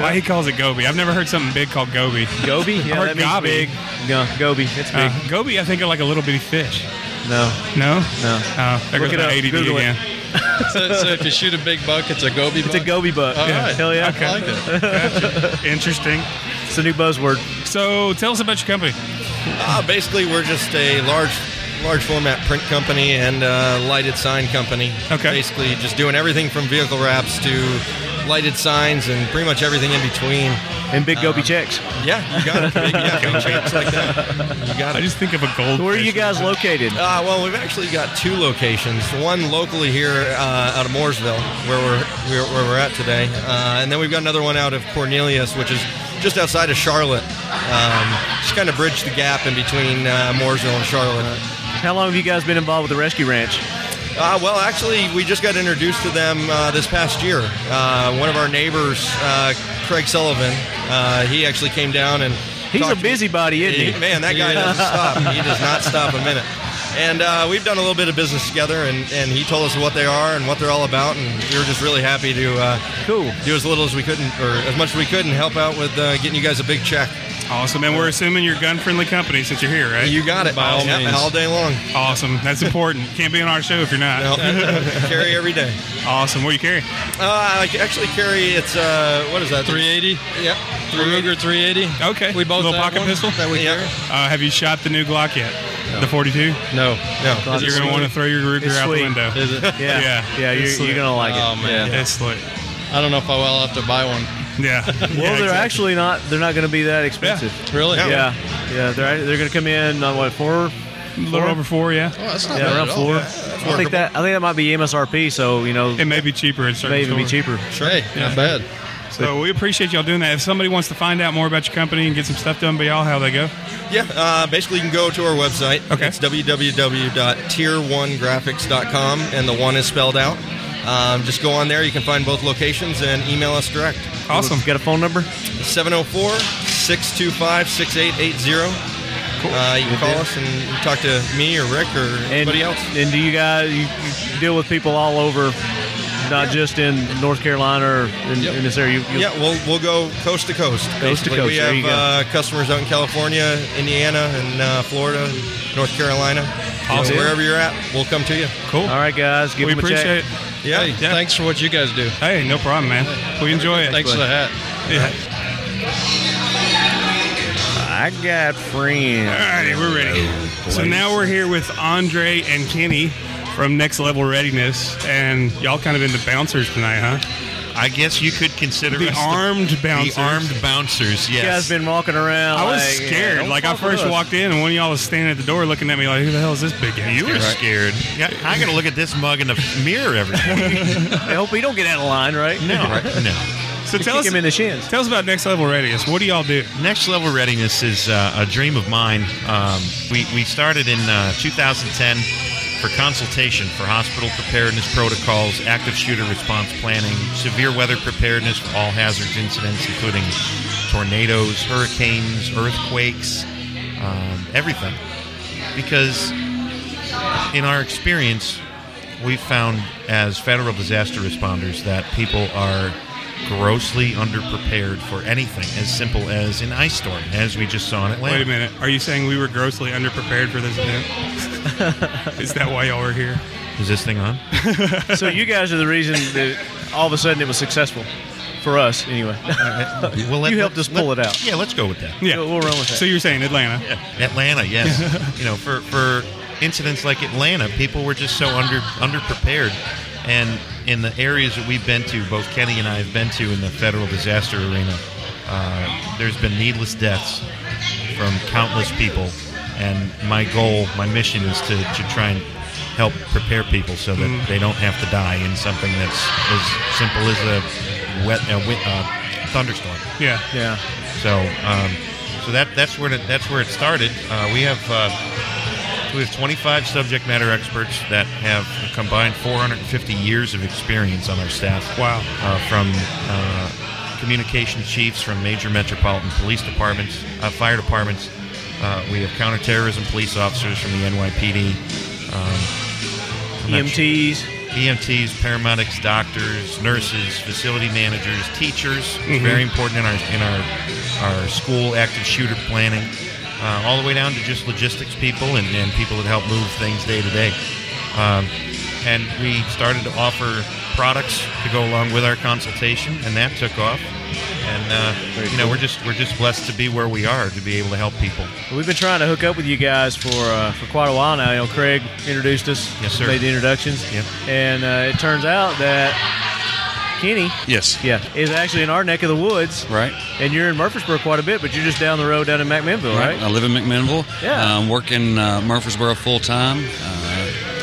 Why he calls it Goby. I've never heard something big called Goby. Goby? Yeah, that means big. No, Goby. It's big. Goby, I think of like a little bitty fish. No. No? No. Oh, there goes the ADD Google again. So if you shoot a big buck, it's a Goby buck? It's a Goby buck. All right. Hell yeah. Okay. I like it. Gotcha. Interesting. It's a new buzzword. So tell us about your company. Basically, we're just a large format print company and lighted sign company. Okay. Basically, just doing everything from vehicle wraps to lighted signs, and pretty much everything in between. And big goby checks. Yeah, you got it. Big checks like that. You got it. I just think of a gold. Where are you guys located? Well, we've actually got 2 locations. One locally here out of Mooresville, where we're at today, and then we've got another one out of Cornelius, which is just outside of Charlotte. Just kind of bridge the gap in between Mooresville and Charlotte. How long have you guys been involved with the Rescue Ranch? Well, actually, we just got introduced to them this past year. One of our neighbors, Craig Sullivan, he actually came down and he's a busybody, isn't he? Man, that guy doesn't stop. He does not stop a minute. And we've done a little bit of business together, and he told us what they are and what they're all about, and we were just really happy to do as little as we could, or as much as we could, and help out with getting you guys a big check. Awesome, and we're assuming you're a gun-friendly company since you're here, right? You got it. By all means. All day long. Awesome. That's important. Can't be on our show if you're not. No. Carry every day. Awesome. What do you carry? I actually carry, it's, what is that? 380? Yep. Ruger 380. Okay. We both little have pocket one pistol? that we carry. Have you shot the new Glock yet? No. The 42? No. You're going to want to throw your Ruger out the window. Is it? Yeah, you're going to like it. Oh, man. Yeah. It's slick. I don't know if I will have to buy one. Yeah. Well, they're actually not. They're not going to be that expensive. Yeah. Really? Yeah. They're going to come in on what, 4? A little over 4, yeah. Oh, that's not Yeah, bad around at all. 4. Yeah. I think that might be MSRP. So it may be cheaper at certain It may even be stores. cheaper. Hey, not bad. So we appreciate y'all doing that. If somebody wants to find out more about your company and get some stuff done by y'all, how they go? Yeah, basically you can go to our website. Okay. It's www.tier1graphics.com, and the 1 is spelled out. Just go on there. You can find both locations and email us direct. Awesome. Got a phone number? 704-625-6880. Cool. You can call us and talk to me or Rick or anybody else. And do you guys you deal with people all over, not just in North Carolina or in this area? We'll go coast to coast. Coast to basically. coast. We There you have customers out in California, Indiana, and Florida, North Carolina. Awesome. Wherever you're at, we'll come to you. Cool. All right, guys. Give We them a appreciate check. it. Yeah. Hey, thanks for what you guys do. Hey, no problem, man. We enjoy it. Thanks for the hat. Yeah. I got friends. All righty, we're ready. So now we're here with Andre and Kenny from Next Level Readiness, and y'all kind of into bouncers tonight, huh? I guess you could consider The us armed bouncers. The armed bouncers, yes. You guys been walking around. I was like, scared. don't Like I fuck with first us. walked in, and one of y'all was standing at the door looking at me like, "Who the hell is this big guy?" You were scared. Yeah, I got to look at this mug in the mirror every morning. I hope he don't get out of line, right? No. So Just tell kick us, him in the shins. Tell us about Next Level Readiness. What do y'all do? Next Level Readiness is a dream of mine. We started in 2010 for consultation for hospital preparedness protocols, active shooter response planning, severe weather preparedness for all hazards incidents, including tornadoes, hurricanes, earthquakes, everything. Because in our experience, we've found as federal disaster responders that people are grossly underprepared for anything as simple as an ice storm, as we just saw in Atlanta. Wait a minute. Are you saying we were grossly underprepared for this event? Is that why y'all were here? Is this thing on? So you guys are the reason that all of a sudden it was successful. For us, anyway. Well, you helped us pull it out. Yeah, let's go with that. Yeah. We'll run with that. So you're saying Atlanta? Yeah. Atlanta, yes. For incidents like Atlanta, people were just so underprepared. And in the areas that we've been to, both Kenny and I have been to in the federal disaster arena, there's been needless deaths from countless people. And my goal, my mission is to try and help prepare people so that they don't have to die in something that's as simple as a thunderstorm. Yeah. So that's where it started. We have 25 subject matter experts that have a combined 450 years of experience on our staff. Wow. From communication chiefs from major metropolitan police departments, fire departments. We have counterterrorism police officers from the NYPD. EMTs, paramedics, doctors, nurses, facility managers, teachers. It's very important in our school active shooter planning. All the way down to just logistics people and people that help move things day to day. And we started to offer products to go along with our consultation, and that took off. And we're just blessed to be where we are, to be able to help people. We've been trying to hook up with you guys for quite a while now. Craig introduced us. Yes, sir. Made the introductions. Yep. And it turns out that Kenny. Yes. Yeah, is actually in our neck of the woods. Right. And you're in Murfreesboro quite a bit, but you're just down the road down in McMinnville, right? I live in McMinnville. Yeah. I'm working Murfreesboro full time.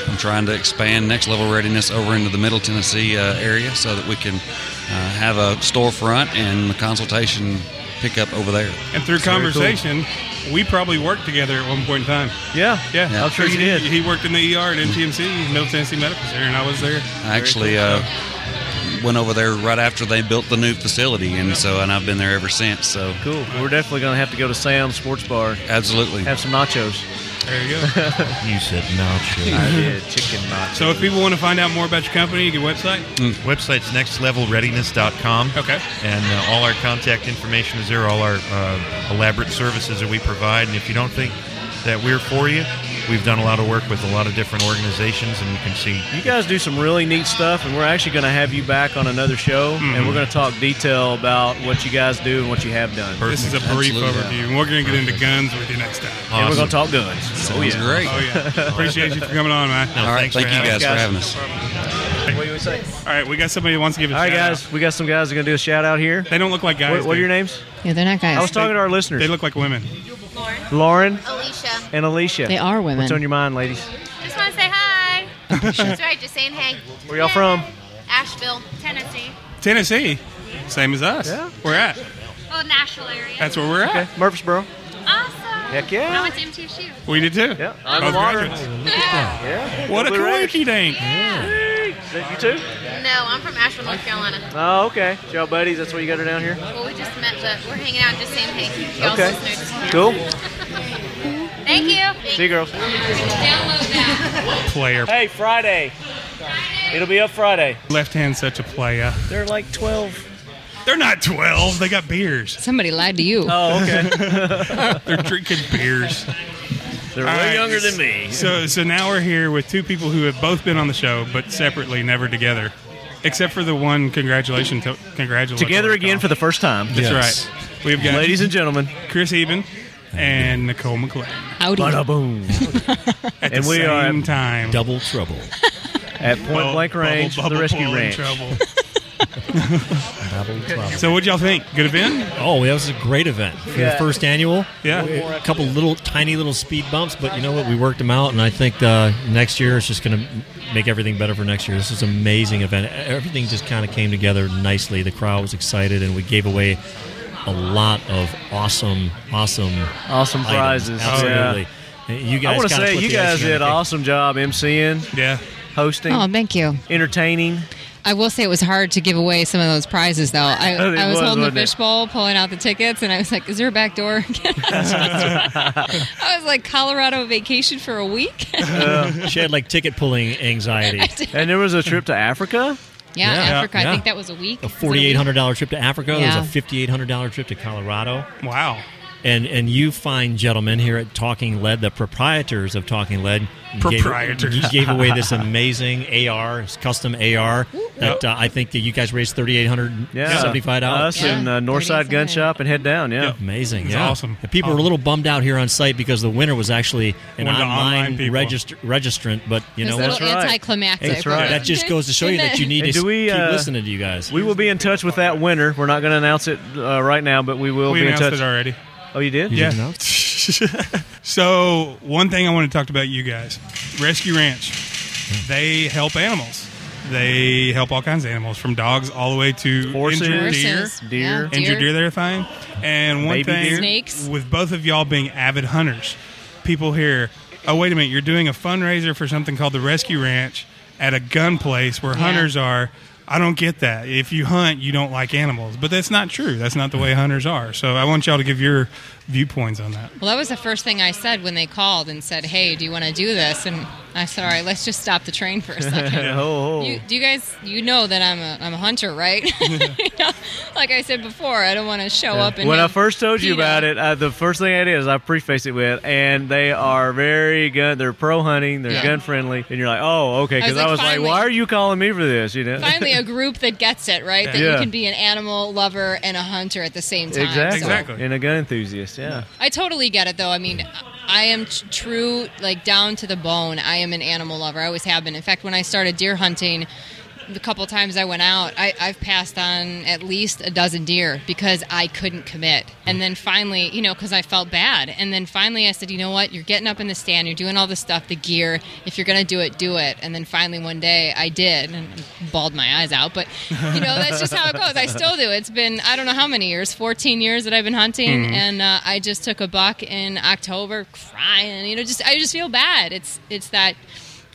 I'm trying to expand next level readiness over into the Middle Tennessee area so that we can have a storefront and the consultation pick up over there. And through conversation, we probably worked together at one point in time. Yeah. Yeah. I'm sure you did. He worked in the ER at NTMC, Middle Tennessee Medical Center, and I was there. I actually went over there right after they built the new facility, and I've been there ever since. So cool. We're definitely going to have to go to Sam's Sports Bar. Absolutely. Have some nachos. There you go. You said nachos. I did. Chicken nachos. So if people want to find out more about your company, your website? Website's nextlevelreadiness.com. Okay. And all our contact information is there, all our elaborate services that we provide. And if you don't think that we're for you, we've done a lot of work with a lot of different organizations, and you can see. You guys do some really neat stuff, and we're actually going to have you back on another show, and we're going to talk detail about what you guys do and what you have done. This is a brief overview, and we're going to get into guns with you next time. And we're going to talk guns. Sounds great. Oh, yeah. Appreciate you for coming on, man. All right. Thank you guys for having us. What do you say? All right, we got somebody who wants to give a shout out. All right, guys. We got some guys that are going to do a shout out here. They don't look like guys. What are your names? Yeah, they're not guys. I was talking to our listeners. They look like women. Lauren. Alicia. And Alicia. They are women. What's on your mind, ladies? Just want to say hi. That's right, just saying hey. Where y'all from? Asheville, Tennessee. Tennessee. Same as us. Yeah. We're at. Oh, Nashville area. That's where we're at. Okay. Murfreesboro. Awesome. Heck yeah. I went to MTSU. We did too. Yeah. Both I'm Lauren. graduates. Yeah. What a Blue Raiders. quirky dink. You too? No, I'm from Asheville, North Carolina. Oh, okay. Y'all buddies, that's why you got her down here? Well, we just met, but we're hanging out just saying hey. Y'all's Okay. listeners. Cool. Thank you. See you, girls. Download that. Player. Hey, Friday. It'll be up Friday. Left hand, such a player. They're like 12. They're not 12. They got beers. Somebody lied to you. Oh, okay. They're drinking beers. They're All way right. younger than me. So now we're here with two people who have both been on the show, but separately, never together. Except for the one congratulations. Together again for the first time. That's right. We've got Ladies and gentlemen, Chris Eben and Nicole McClain. Howdy. Bada-boom. At And the we are same time. Double trouble. At point blank range for the rescue Bubble ranch. trouble. Double trouble. So what'd y'all think? Good event? Oh, that was a great event for the first annual. Yeah. A couple tiny little speed bumps, but you know what? We worked them out, and I think next year it's just going to make everything better for next year. This is an amazing event. Everything just kind of came together nicely. The crowd was excited, and we gave away a lot of awesome prizes. Absolutely. You guys I want to kinda say put you the guys icing on did an the cake. awesome job emceeing, Yeah. hosting, Oh, thank you. entertaining. I will say it was hard to give away some of those prizes, though. I It was was, holding the wasn't it? fishbowl, pulling out the tickets, and I was like, is there a back door? I was like, Colorado vacation for a week? She had like ticket pulling anxiety. And there was a trip to Africa. Yeah, Yeah. Africa. I Yeah. think that was a week. A $4,800 trip to Africa. Yeah. There was a $5,800 trip to Colorado. Wow. And you fine gentlemen here at Talking Lead, the proprietors of Talking Lead, Proprietors. you gave away this amazing AR, custom AR that I think that you guys raised $3,875. Us and Northside Gun Shop and head down. Yeah, amazing. It's Yeah, awesome. And people were a little bummed out here on site because the winner was actually an One of the online online people. registrant. But you It know was a what? little right. anticlimactic. That's right. That just goes to show you that you need And to do we, keep uh, listening to you guys. we will be in touch with that winner. We're not going to announce it right now, but we will We be in announced touch. it already. Oh, you did? Yeah. So one thing I want to talk about you guys, Rescue Ranch, they help animals. They help all kinds of animals, from dogs all the way to Horses. injured deer. Horses. Deer. Yeah, Injured deer, they're fine. And one Baby thing, deer. Snakes. with both of y'all being avid hunters, people hear, oh, wait a minute, you're doing a fundraiser for something called the Rescue Ranch at a gun place where hunters are. I don't get that. If you hunt, you don't like animals. But that's not true. That's not the way hunters are. So I want y'all to give your viewpoints on that. Well, that was the first thing I said when they called and said, hey, do you want to do this? And I said, all right, let's just stop the train for a second. Oh. Do you guys, you know that I'm a hunter, right? You know, like I said before, I don't want to show up and When I have first told you PETA. about it, the first thing I did is I prefaced it with, and they are very gun. They're pro hunting. They're Yeah. gun friendly. And you're like, oh, okay. Because I was like, finally- why are you calling me for this? You know. Finally, a group that gets it, right? That Yeah. you can be an animal lover and a hunter at the same time. Exactly. So Exactly. And a gun enthusiast. Yeah. I totally get it, though. I mean, I am true, like down to the bone. I am an animal lover. I always have been. In fact, when I started deer hunting the couple times I went out, I've passed on at least a dozen deer because I couldn't commit. And then finally, because I felt bad. And then finally I said, you know what? You're getting up in the stand. You're doing all the stuff, the gear. If you're going to do it, do it. And then finally one day I did and bawled my eyes out. But, that's just how it goes. I still do. It's been, I don't know how many years, 14 years that I've been hunting. Mhm. And I just took a buck in October crying. I just feel bad. It's that,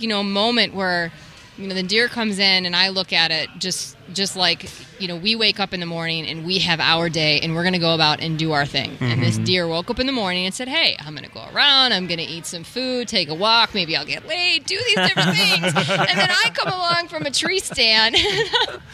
moment where, the deer comes in and I look at it just like, we wake up in the morning and we have our day and we're going to go about and do our thing. And this deer woke up in the morning and said, hey, I'm going to go around, I'm going to eat some food, take a walk, maybe I'll get laid, do these different things. And then I come along from a tree stand.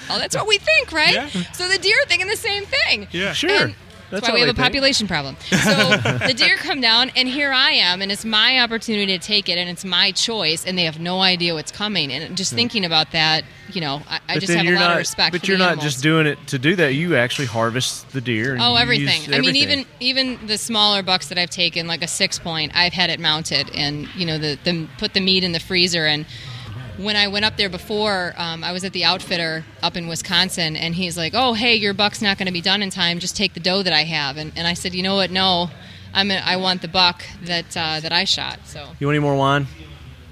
Oh, that's what we think, right? Yeah. So the deer are thinking the same thing. Yeah, sure. And that's why we have a population problem. So the deer come down, and here I am, and it's my opportunity to take it, and it's my choice, and they have no idea what's coming. And just thinking about that, I just have a lot of respect. But for you're the not animals. just doing it to do that. You actually harvest the deer. And Oh, you everything. use I mean, everything. even the smaller bucks that I've taken, like a 6-point, I've had it mounted, and put the meat in the freezer. And when I went up there before, I was at the outfitter up in Wisconsin, and he's like, "Oh, hey, your buck's not going to be done in time. Just take the doe that I have." And I said, "You know what? No, I want the buck that I shot." So You want any more wine?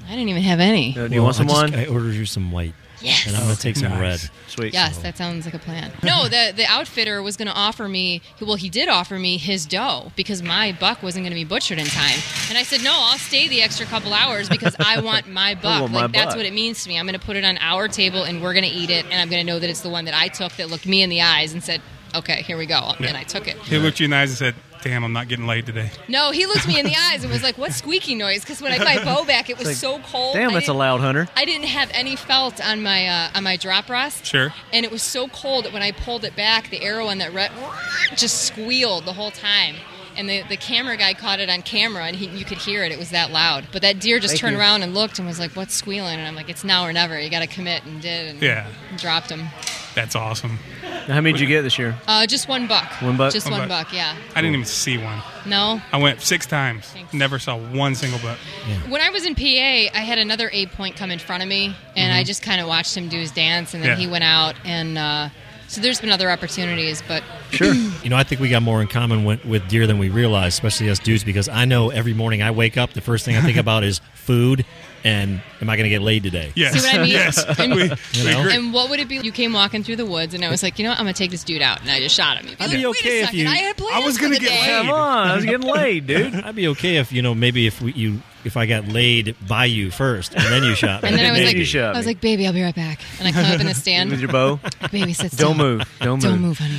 I didn't even have any. Do you want some wine? I ordered you some white. Yes. And I'm going to take some red. Sweet. Yes, that sounds like a plan. No, the outfitter was going to offer me, he did offer me his doe because my buck wasn't going to be butchered in time. And I said, no, I'll stay the extra couple hours because I want my buck. want my That's buck. what it means to me. I'm going to put it on our table and we're going to eat it. And I'm going to know that it's the one that I took that looked me in the eyes and said, okay, here we go. And I took it. He looked you in the eyes and said, damn, I'm not getting laid today. No, he looked me in the eyes and was like, what squeaky noise? Because when I got my bow back, it was Like, so cold. Damn, that's a loud hunter. I didn't have any felt on my drop rest. Sure. And it was so cold that when I pulled it back, the arrow on that just squealed the whole time. And the camera guy caught it on camera, and you could hear it. It was that loud. But that deer just turned around and looked and was like, what's squealing? And I'm like, it's now or never. You got to commit, and did. And dropped him. That's awesome. Now, how many did you get this year? Just one buck. One buck? Just one buck, yeah. I didn't even see one. No? I went 6 times. Never saw one single buck. When I was in PA, I had another 8-point come in front of me, and I just kind of watched him do his dance, and then he went out, and so there's been other opportunities, but... Sure. I think we got more in common with deer than we realize, especially us dudes, because I know every morning I wake up, the first thing I think about is food and am I going to get laid today? Yes. See what I mean? Yes. And what would it be? You came walking through the woods, and I was like, I'm going to take this dude out, and I just shot him. I'd be okay if you... I had plans I was going to get laid. Come on, I was getting laid, dude. I'd be okay if, maybe if I got laid by you first, and then you shot me. And then I was Maybe. like, baby, I'll be right back. And I come up in the stand. With your bow? Baby, sit still. Don't move. Don't move, honey.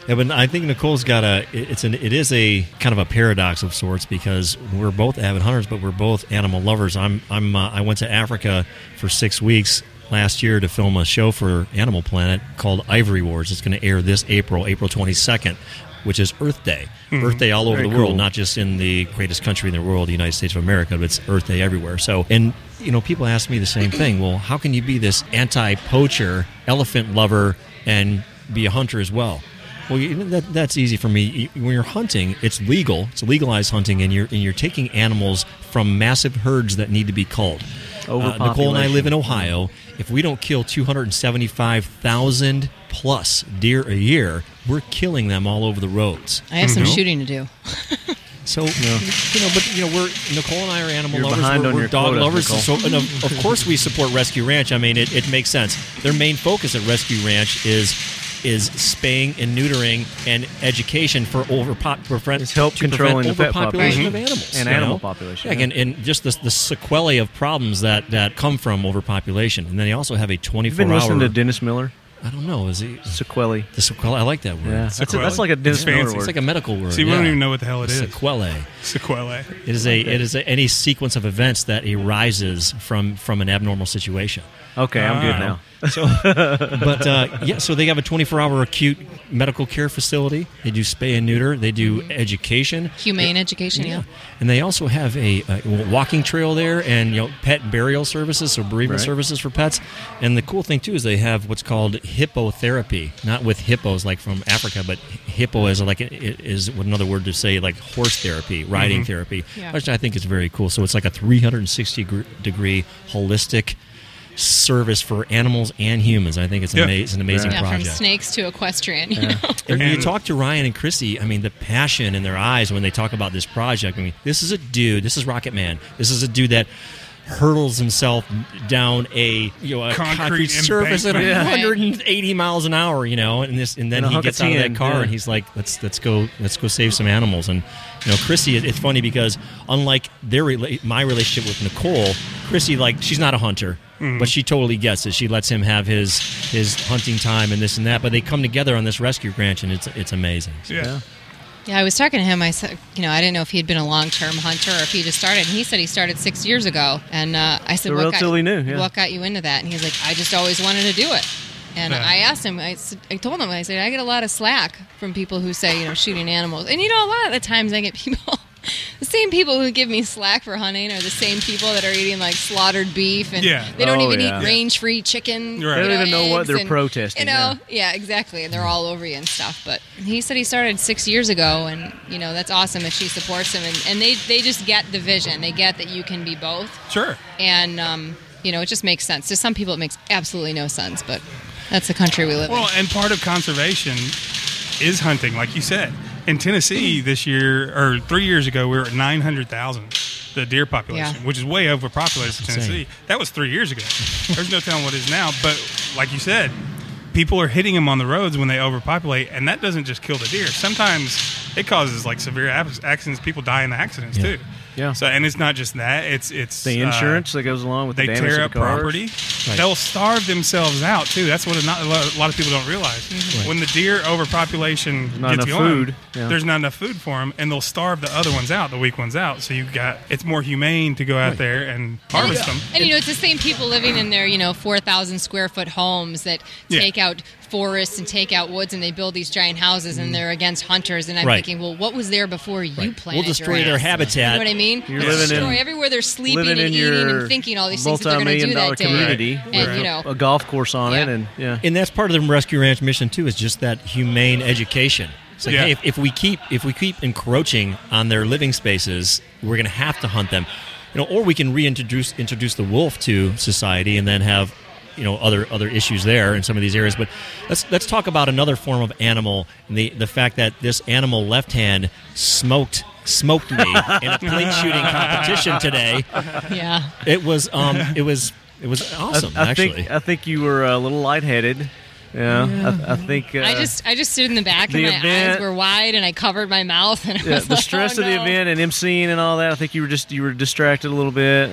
Yeah, but I think Nicole's got it is a kind of a paradox of sorts because we're both avid hunters, but we're both animal lovers. I went to Africa for 6 weeks last year to film a show for Animal Planet called Ivory Wars. It's going to air this April 22nd, which is Earth Day. Earth Day all over Very the world, cool. not just in the greatest country in the world, the United States of America, but it's Earth Day everywhere. So, and people ask me the same thing. Well, how can you be this anti-poacher, elephant lover, and be a hunter as well? Well, that's easy for me. When you're hunting, it's legal. It's legalized hunting, and you're taking animals from massive herds that need to be culled. Nicole and I live in Ohio. If we don't kill 275,000 plus deer a year, we're killing them all over the roads. I have some shooting to do. So, we're Nicole and I are animal You're lovers. behind on We're your dog quota, lovers. Nicole. So, and of course, we support Rescue Ranch. I mean, it makes sense. Their main focus at Rescue Ranch is spaying and neutering and education for help controlling the pet overpopulation population of animals and animal population. Yeah, and just the sequelae of problems that come from overpopulation. And then they also have a 24-hour. You've been listening to Dennis Miller? I don't know. Is he sequelae? The sequelae. I like that word. Yeah, that's like a Dennis Miller word. It's like a medical word. See, we don't even know what the hell it is. Sequelae. Sequelae. It is any sequence of events that arises from an abnormal situation. Okay, I'm good now. So, so they have a 24-hour acute medical care facility. They do spay and neuter. They do education, Humane education, yeah. And they also have a walking trail there, and pet burial services, so bereavement services for pets. And the cool thing too is they have what's called hippotherapy, not with hippos like from Africa, but hippo is another word to say like horse therapy, riding therapy, which I think is very cool. So it's like a 360-degree holistic service for animals and humans. I think it's an amazing project. From snakes to equestrian. You know? And when you talk to Ryan and Chrissy, I mean, the passion in their eyes when they talk about this project. I mean, this is a dude. This is Rocket Man. This is a dude that hurtles himself down a concrete surface at 180 miles an hour, and then he gets out of that car and he's like, let's go save some animals. And Chrissy, it's funny because unlike my relationship with Nicole, Chrissy, she's not a hunter. But she totally gets it. She lets him have his hunting time and this and that. But they come together on this rescue ranch, and it's amazing. Yeah, I was talking to him. I said, I didn't know if he'd been a long-term hunter or if he just started. And he said he started 6 years ago. And I said, what got you into that? And he's like, I just always wanted to do it. And I asked him, I told him, I said, I get a lot of slack from people who say, shooting animals. And, a lot of the times I get people... The same people who give me slack for hunting are the same people that are eating slaughtered beef, and they don't even eat range-free chicken. Right. They don't even know what they're protesting. Yeah, exactly, and they're all over you and stuff. But he said he started 6 years ago, and that's awesome if she supports him, and they just get the vision. They get that you can be both. Sure. And it just makes sense. To some people, it makes absolutely no sense, but that's the country we live in. Well, and part of conservation is hunting, like you said. In Tennessee this year, or 3 years ago, we were at 900,000, the deer population, which is way overpopulated in Tennessee. That was 3 years ago. There's no telling what it is now. But like you said, people are hitting them on the roads when they overpopulate, and that doesn't just kill the deer. Sometimes it causes severe accidents. People die in the accidents too. Yeah. So, and it's not just that; it's the insurance that goes along with the damage they tear to up the cars. property. Right. They'll starve themselves out too. That's what a lot of people don't realize. Right. When the deer overpopulation gets going, there's not enough food for them, and they'll starve the other ones out, the weak ones out. So it's more humane to go out there and harvest them. And it's the same people living in their 4,000 square foot homes that take out forests and take out woods, and they build these giant houses, and they're against hunters. And I'm thinking, well, what was there before you planted? We'll destroy their habitat. You know what I mean? You're destroy everywhere they're sleeping and eating and thinking all these things that they're going to do that day. Community, and a golf course on it, and that's part of the Rescue Ranch mission too. Is just that humane education. It's like, hey, if we keep encroaching on their living spaces, we're going to have to hunt them, or we can introduce the wolf to society, and then have other issues there in some of these areas. But let's talk about another form of animal, and the fact that this animal left hand smoked me in a plate shooting competition today. Yeah, it was awesome. I think you were a little lightheaded. Yeah. I think I just stood in the back and my eyes were wide and I covered my mouth and I was the stress of the event and emceeing and all that. I think you were distracted a little bit.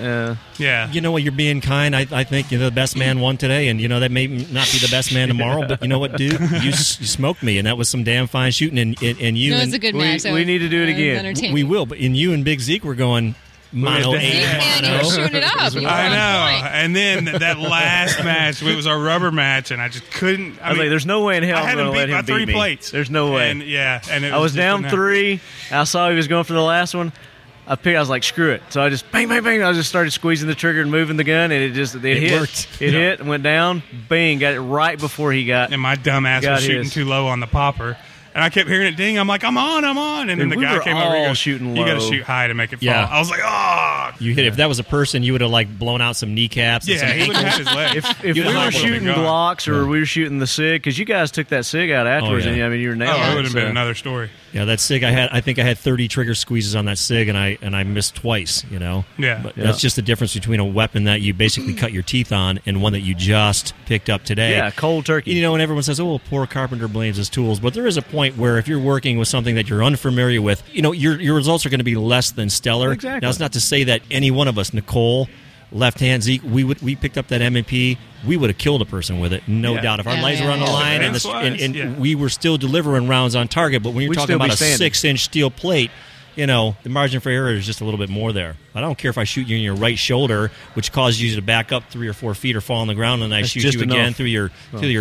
Yeah. You know what? You're being kind. I think the best man won today, and that may not be the best man tomorrow. But you know what, dude? You smoked me, and that was some damn fine shooting. And you. No, it was a good match. We need to do it again. We will. But you and Big Zeke were going. Mono 8. Man, you were shooting it up. I know. And then that last match, it was our rubber match, and I just couldn't. I was like, there's no way in hell I'm going to let him beat me. 3 plates. There's no way. And I was down 3. I saw he was going for the last one. I was like, screw it. So I just bang, bang, bang. I just started squeezing the trigger and moving the gun, and it hit. Worked. It hit and went down. Bang, got it right before he got. And my dumb ass was shooting too low on the popper. And I kept hearing it ding. I'm like, I'm on. And then the guy came over and goes, shooting low. You got to shoot high to make it fall. I was like, oh. You hit it. If that was a person, you would have blown out some kneecaps. Yeah, he would have had his leg. If we were shooting blocks or we were shooting the SIG, because you guys took that SIG out afterwards, and you were nailing it. It would have been another story. Yeah, that SIG, I think I had 30 trigger squeezes on that SIG, and I missed twice, Yeah. But that's just the difference between a weapon that you basically cut your teeth on and one that you just picked up today. Yeah, cold turkey. And everyone says, oh, well, poor carpenter blames his tools. But there is a point where if you're working with something that you're unfamiliar with, your results are going to be less than stellar. Exactly. Now, it's not to say that any one of us, Nicole, left hand, Zeke, we picked up that M&P, we would have killed a person with it, no doubt. If our lives were on the line and we were still delivering rounds on target, but when you're talking about a 6-inch steel plate, the margin for error is just a little bit more there. I don't care if I shoot you in your right shoulder, which causes you to back up 3 or 4 feet or fall on the ground, and I shoot you again through your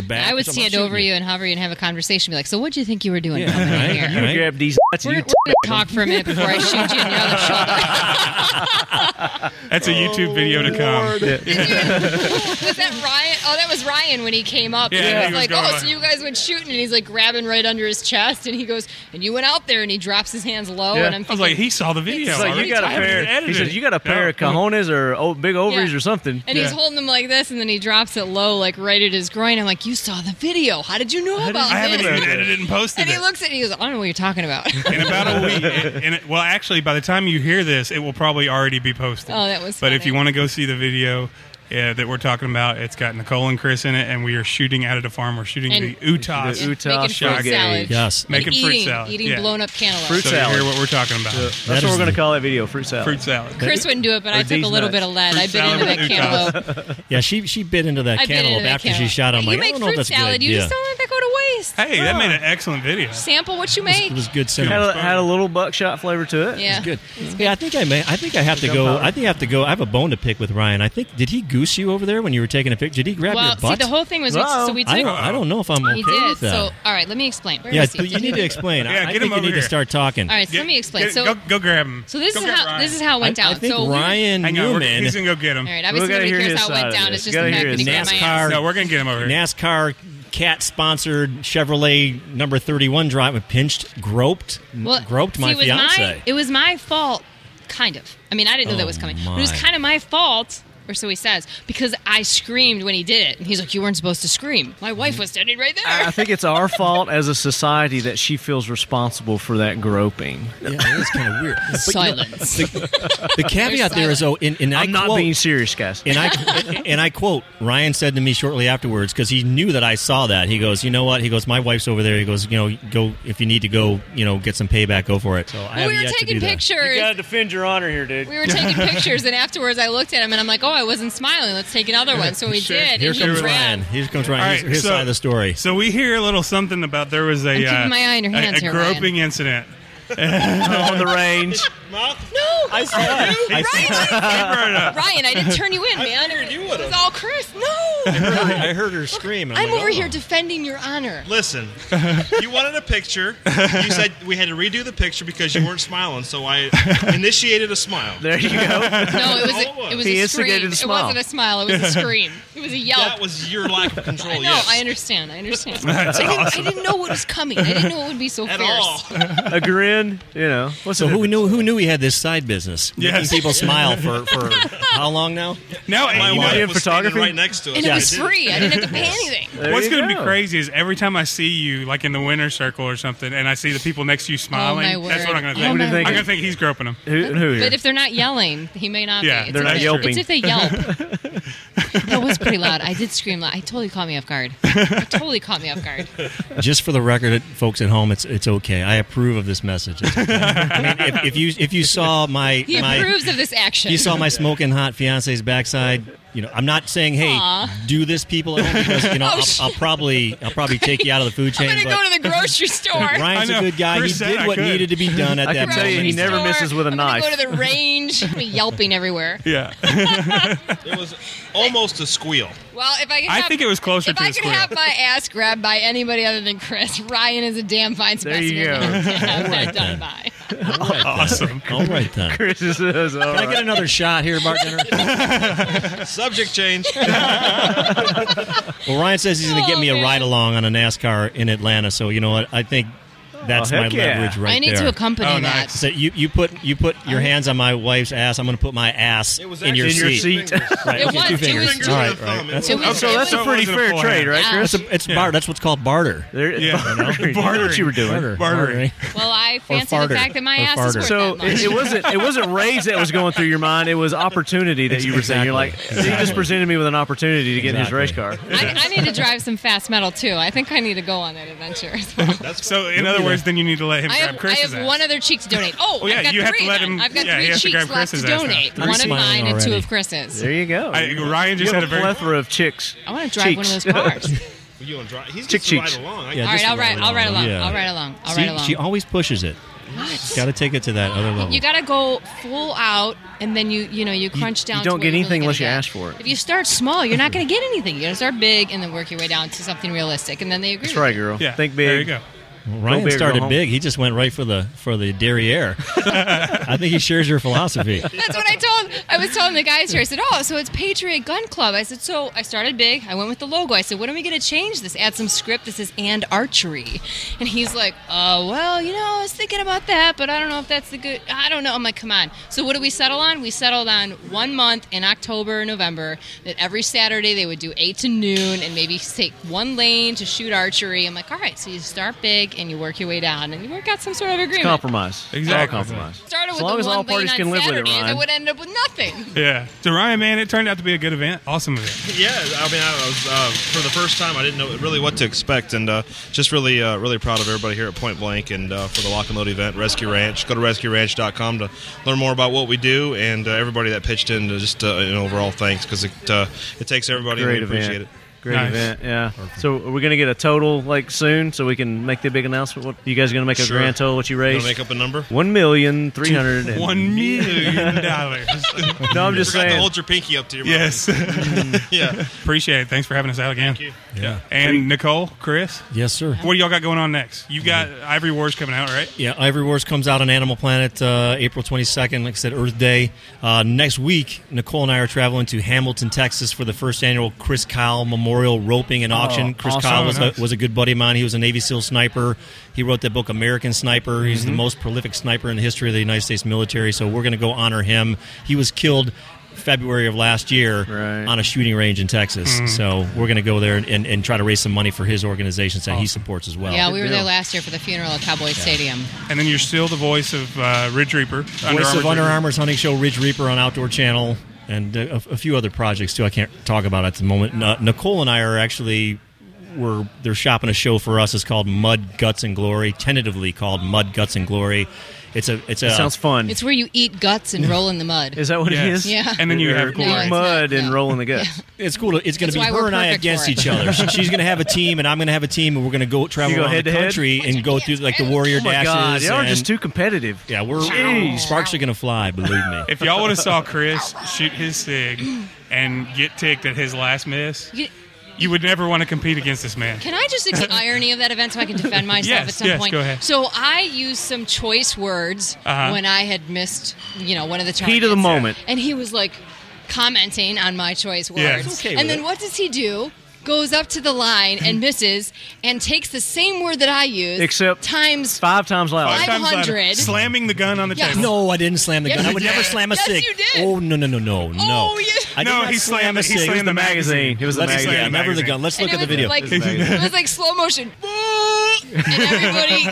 back. I would stand over you and hover you and have a conversation, be like, so what do you think you were doing coming in here? You grab these nuts and we're going to talk for a minute before I shoot you in your other shoulder. That's a YouTube video to come. Was that Ryan? Oh, that was Ryan when he came up. Yeah, he was like, so you guys went shooting, and he's like grabbing right under his chest, and he goes, and you went out there, and he drops his hands low, and I'm I was like, he saw the video. He's like, you got a pair. He says, you got a pair of cojones or big ovaries or something. And he's holding them like this, and then he drops it low, like right at his groin. I'm like, you saw the video. How did you know about this? I haven't even edited and posted it. And he looks at it, he goes, I don't know what you're talking about. In about a week. Well, actually, by the time you hear this, it will probably already be posted. Oh, that was But funny. if you want to go see the video that we're talking about, it's got Nicole and Chris in it, and we are shooting out at a farm. We're shooting the Utah making fruit salad. Yes. Making fruit salad. Eating blown up cantaloupe. Fruit salad. You hear what we're talking about. That's what we're going to call that video, fruit salad. Fruit salad. Chris wouldn't do it, but I took a little bit of lead. I bit into that cantaloupe. Yeah, she bit into that cantaloupe after she shot him. You Like, I make don't know if fruit that's salad. good. You just don't let that go to waste. Hey, that made an excellent video. Sample what you make. It was good cinema. Had a little buckshot flavor to it. Yeah. It's good. Yeah, I think I have to go. I think I have to go. I have a bone to pick with Ryan. I think, did he goose you over there when you were taking a picture? Did he grab your butt? See, the whole thing was, so we took... I don't know if I'm okay He did. with that. So, all right, let me explain. Where Yeah, is he? you need to explain. Yeah, I get think him you over need here. to start talking. All right, so let me explain. So Go grab him. So this Go is get how Ryan. this is how it went down. I think so Ryan Newman. He's going to go get him. All right, obviously nobody cares how it went down. It's just the fact that he grabbed my ass. No, we're going to get him over here. NASCAR cat-sponsored Chevrolet number 31 drive groped my fiance. It was my fault, kind of. I mean, I didn't know that was coming. But it was kind of my fault, or so he says, because I screamed when he did it. And he's like, you weren't supposed to scream. My wife was standing right there. I think it's our fault as a society that she feels responsible for that groping. Yeah, that is kind of weird. Silence. The caveat there is, I'm not being serious, guys. And I quote, Ryan said to me shortly afterwards, because he knew that I saw that. He goes, you know what? He goes, my wife's over there. He goes, go if you need to go, get some payback, go for it. So I we were taking pictures. You got to defend your honor here, dude. We were taking pictures, and afterwards I looked at him, and I'm like, oh, I wasn't smiling. Let's take another one. So we did. Here and comes he ran. Ryan. Here comes Ryan. Right, His side of the story. So we hear a little something about there was I'm keeping my eye on your hands here, groping incident. On the range. No, I saw it. Ryan, I didn't turn you in, man. It was all Chris. No. I heard her scream. I'm over here defending your honor. Listen, you wanted a picture. You said we had to redo the picture because you weren't smiling, so I initiated a smile. There you go. No, it was He a scream. instigated a smile. It wasn't a smile. It was a scream. It was a yelp. That was your lack of control. No, yes. I understand. That's I didn't know what was coming. I didn't know it would be so At fierce. all. A grin, So who knew he had this side business? Yes. Making people smile for how long now? No, My you know, wife was photography? standing right next to us. And it was free. I didn't have to pay anything. what's going to be crazy is every time I see you, like in the winner's circle or something, and I see the people next to you smiling, my word. that's what I'm going to Oh, think. my I'm word. going to think he's groping him. Who here? But if they're not yelling, he may not Yeah, be. they're not yelping. It's if they yelp. That was pretty loud. I did scream loud. I totally caught me off guard. Just for the record, folks at home, it's okay. I approve of this message. It's okay. I mean, if you saw He approves of this action. you saw my smoking hot fiance's backside. I'm not saying, hey, Aw. do this, people at home, because I'll probably take you out of the food chain. I'm going to go to the grocery store. Ryan's a good guy. Chris he said did I what could. needed to be done at I that can tell you, moment. he never misses with a knife. I'm going to go to the range. I'm yelping everywhere. Yeah. It was almost a squeal. Well, if I could I have, think it was closer if to I a could squeal. have my ass grabbed by anybody other than Chris, Ryan is a damn fine There specimen. you go. to have that done by. Awesome. All right, then. Chris is all Can I right. get another shot here, bartender? Subject change. Well, Ryan says he's going to get me a ride along on a NASCAR in Atlanta. So you know what? I think that's my heck yeah. leverage right I need there. to accompany that. So you put your hands on my wife's ass. I'm going to put my ass in your in your seat. seat. Right, It okay, was- two it fingers. was- All right, right. That's, It was- So that's a pretty fair trade, right, Chris? that's what's called barter. There, Yeah. bartering. You know what you were doing. Bartering. Well, I fancy the farter. fact that my Or ass is farter. worth So that much. it wasn't raise that was going through your mind. It was opportunity that you were saying. You're like, he just presented me with an opportunity to get in his race car. I need to drive some fast metal too. I think I need to go on that adventure as well. So, in other words, then you need to let him I grab have Chris's ass. one other cheek to donate. Oh, Well, yeah, I've got you have to three let then. him- I've got yeah, he three has to grab cheeks left to Chris's ass now. donate. Three One of smiling mine and two already. of Chris's. There you go. Ryan just you had have a a very plethora of chicks. I want to drive one of those cars. You want to drive? He's Chick just ride cheeks. along. Yeah, All just right, I'll ride along. Yeah. I'll ride along. I'll See, ride along. she always pushes it. Got to take it to that other level. You got to go full out, and then you crunch down. You don't to get what you're anything really unless you gonna ask get. for it. If you start small, you're not going to get anything. You got to start big, and then work your way down to something realistic, and then they agree. That's with right, you. girl. Yeah, Think there you big. go. Go Ryan big or go started home. big. He just went right for the derriere. I think he shares your philosophy. That's what I was telling the guys here. I said, "Oh, so it's Patriot Gun Club." I said, "So I started big. I went with the logo. I said, when are we going to change this? Add some script that says and archery." And he's like, "Oh, well, I was thinking about that, but I don't know if that's the good. I don't know." I'm like, "Come on." So what did we settle on? We settled on 1 month in October, November. That every Saturday they would do 8 to noon, and maybe take one lane to shoot archery. I'm like, "All right, so you start big and you work your way down, and you work out some sort of agreement." It's compromise. Exactly. All compromise. Started As with long the as all one lane parties on can live with it, Saturdays, I Ryan. would end up with nothing. Yeah. So Ryan, man, it turned out to be a good event. Awesome event. Yeah, I mean, I was for the first time, I didn't know really what to expect, and just really proud of everybody here at Point Blank and for the Lock and Load event, Rescue Ranch. Go to rescueranch.com to learn more about what we do, and everybody that pitched in, just an overall thanks, because it takes everybody, and we appreciate it. Great event, yeah. So are we going to get a total soon so we can make the big announcement? What you guys going to make a Sure. grand total? What you raised? You wanna make up a number? $1,300,000. $1 million. No, I'm just Forgot to saying. hold your pinky up to your Yes. Yeah. Appreciate it. Thanks for having us out again. Thank you. Yeah. And Nicole, Chris? Yes, sir. What do y'all got going on next? You've got Ivory Wars coming out, right? Yeah, Ivory Wars comes out on Animal Planet April 22nd, like I said, Earth Day. Next week, Nicole and I are traveling to Hamilton, Texas for the first annual Chris Kyle Memorial Roping and Auction. Chris awesome. Kyle Nice. was a good buddy of mine. He was a Navy SEAL sniper. He wrote that book, American Sniper. He's the most prolific sniper in the history of the United States military, so we're going to go honor him. He was killed February of last year on a shooting range in Texas. So we're going to go there and try to raise some money for his organizations that he supports as well. Yeah, we were there last year for the funeral at Cowboy Stadium. And then you're still the voice of Ridge Reaper. Voice of Under Armour's hunting show, Ridge Reaper on Outdoor Channel, and a few other projects too I can't talk about at the moment. Nicole and I are actually... they're shopping a show for us. It's called Mud, Guts, and Glory, tentatively called Mud, Guts, and Glory. It sounds fun. It's where you eat guts and roll in the mud. Is that what it is? Yeah. And then you have Eat glory. mud and roll in the guts. It's cool. It's going That's to be why her we're and I perfect against for it. each other. She's going to have a team, and I'm going to have a team, and we're going to go travel You go around head the to head? country and go through like the warrior Oh my dashes. God, y'all are and- just too competitive. Yeah, Jeez. sparks are going to fly. Believe me. If y'all would have saw Chris shoot his SIG and get ticked at his last miss, you would never want to compete against this man. Can I just the irony of that event so I can defend myself Yes, at some yes, point? go ahead. So I used some choice words when I had missed, one of the targets. Heat of the moment. And he was like commenting on my choice words. Yeah. It's okay and with then it. what does he do? Goes up to the line and misses and takes the same word that I used Except times 5 times louder. 500. Slamming the gun on the Yes. table. No, I didn't slam the Yes, gun. I you would did. never slam a Yes, SIG. you did. Oh, no. Oh, yeah. I did No, not he slam slammed a he SIG. slammed It was the magazine. It was the Let's magazine. yeah, never the magazine. gun. Let's look And at the it was video. like- it was like slow motion. And everybody,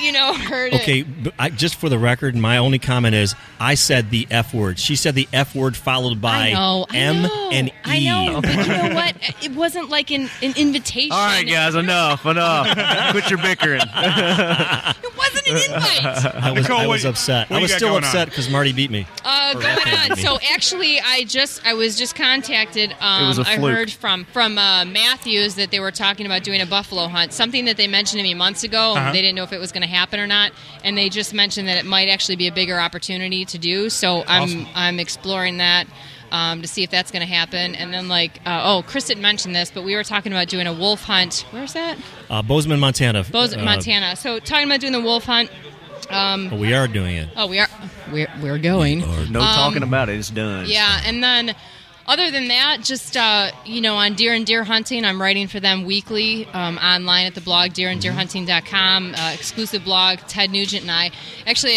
heard it. Okay, but just for the record, my only comment is I said the F word. She said the F word followed by M and E. I know, but you know what? It wasn't like an invitation. All right, guys, enough. Quit your bickering. It wasn't an invite. I was upset. what I you was got still going on? upset because Marty beat me. Going on. So actually, I was just contacted. It was a I fluke. heard from Matthews that they were talking about doing a buffalo hunt. Something that they mentioned to me months ago. Uh-huh. They didn't know if it was going to happen or not, and they just mentioned that it might actually be a bigger opportunity to do. So I'm exploring that. To see if that's going to happen. And then Chris didn't mention this, but we were talking about doing a wolf hunt. Where's that? Bozeman, Montana. Montana. So talking about doing the wolf hunt. We are doing it. Oh, we're going. No talking about it. It's done. Yeah, and then other than that, just on Deer and Deer Hunting, I'm writing for them weekly online at the blog deeranddeerhunting.com. Exclusive blog. Ted Nugent and I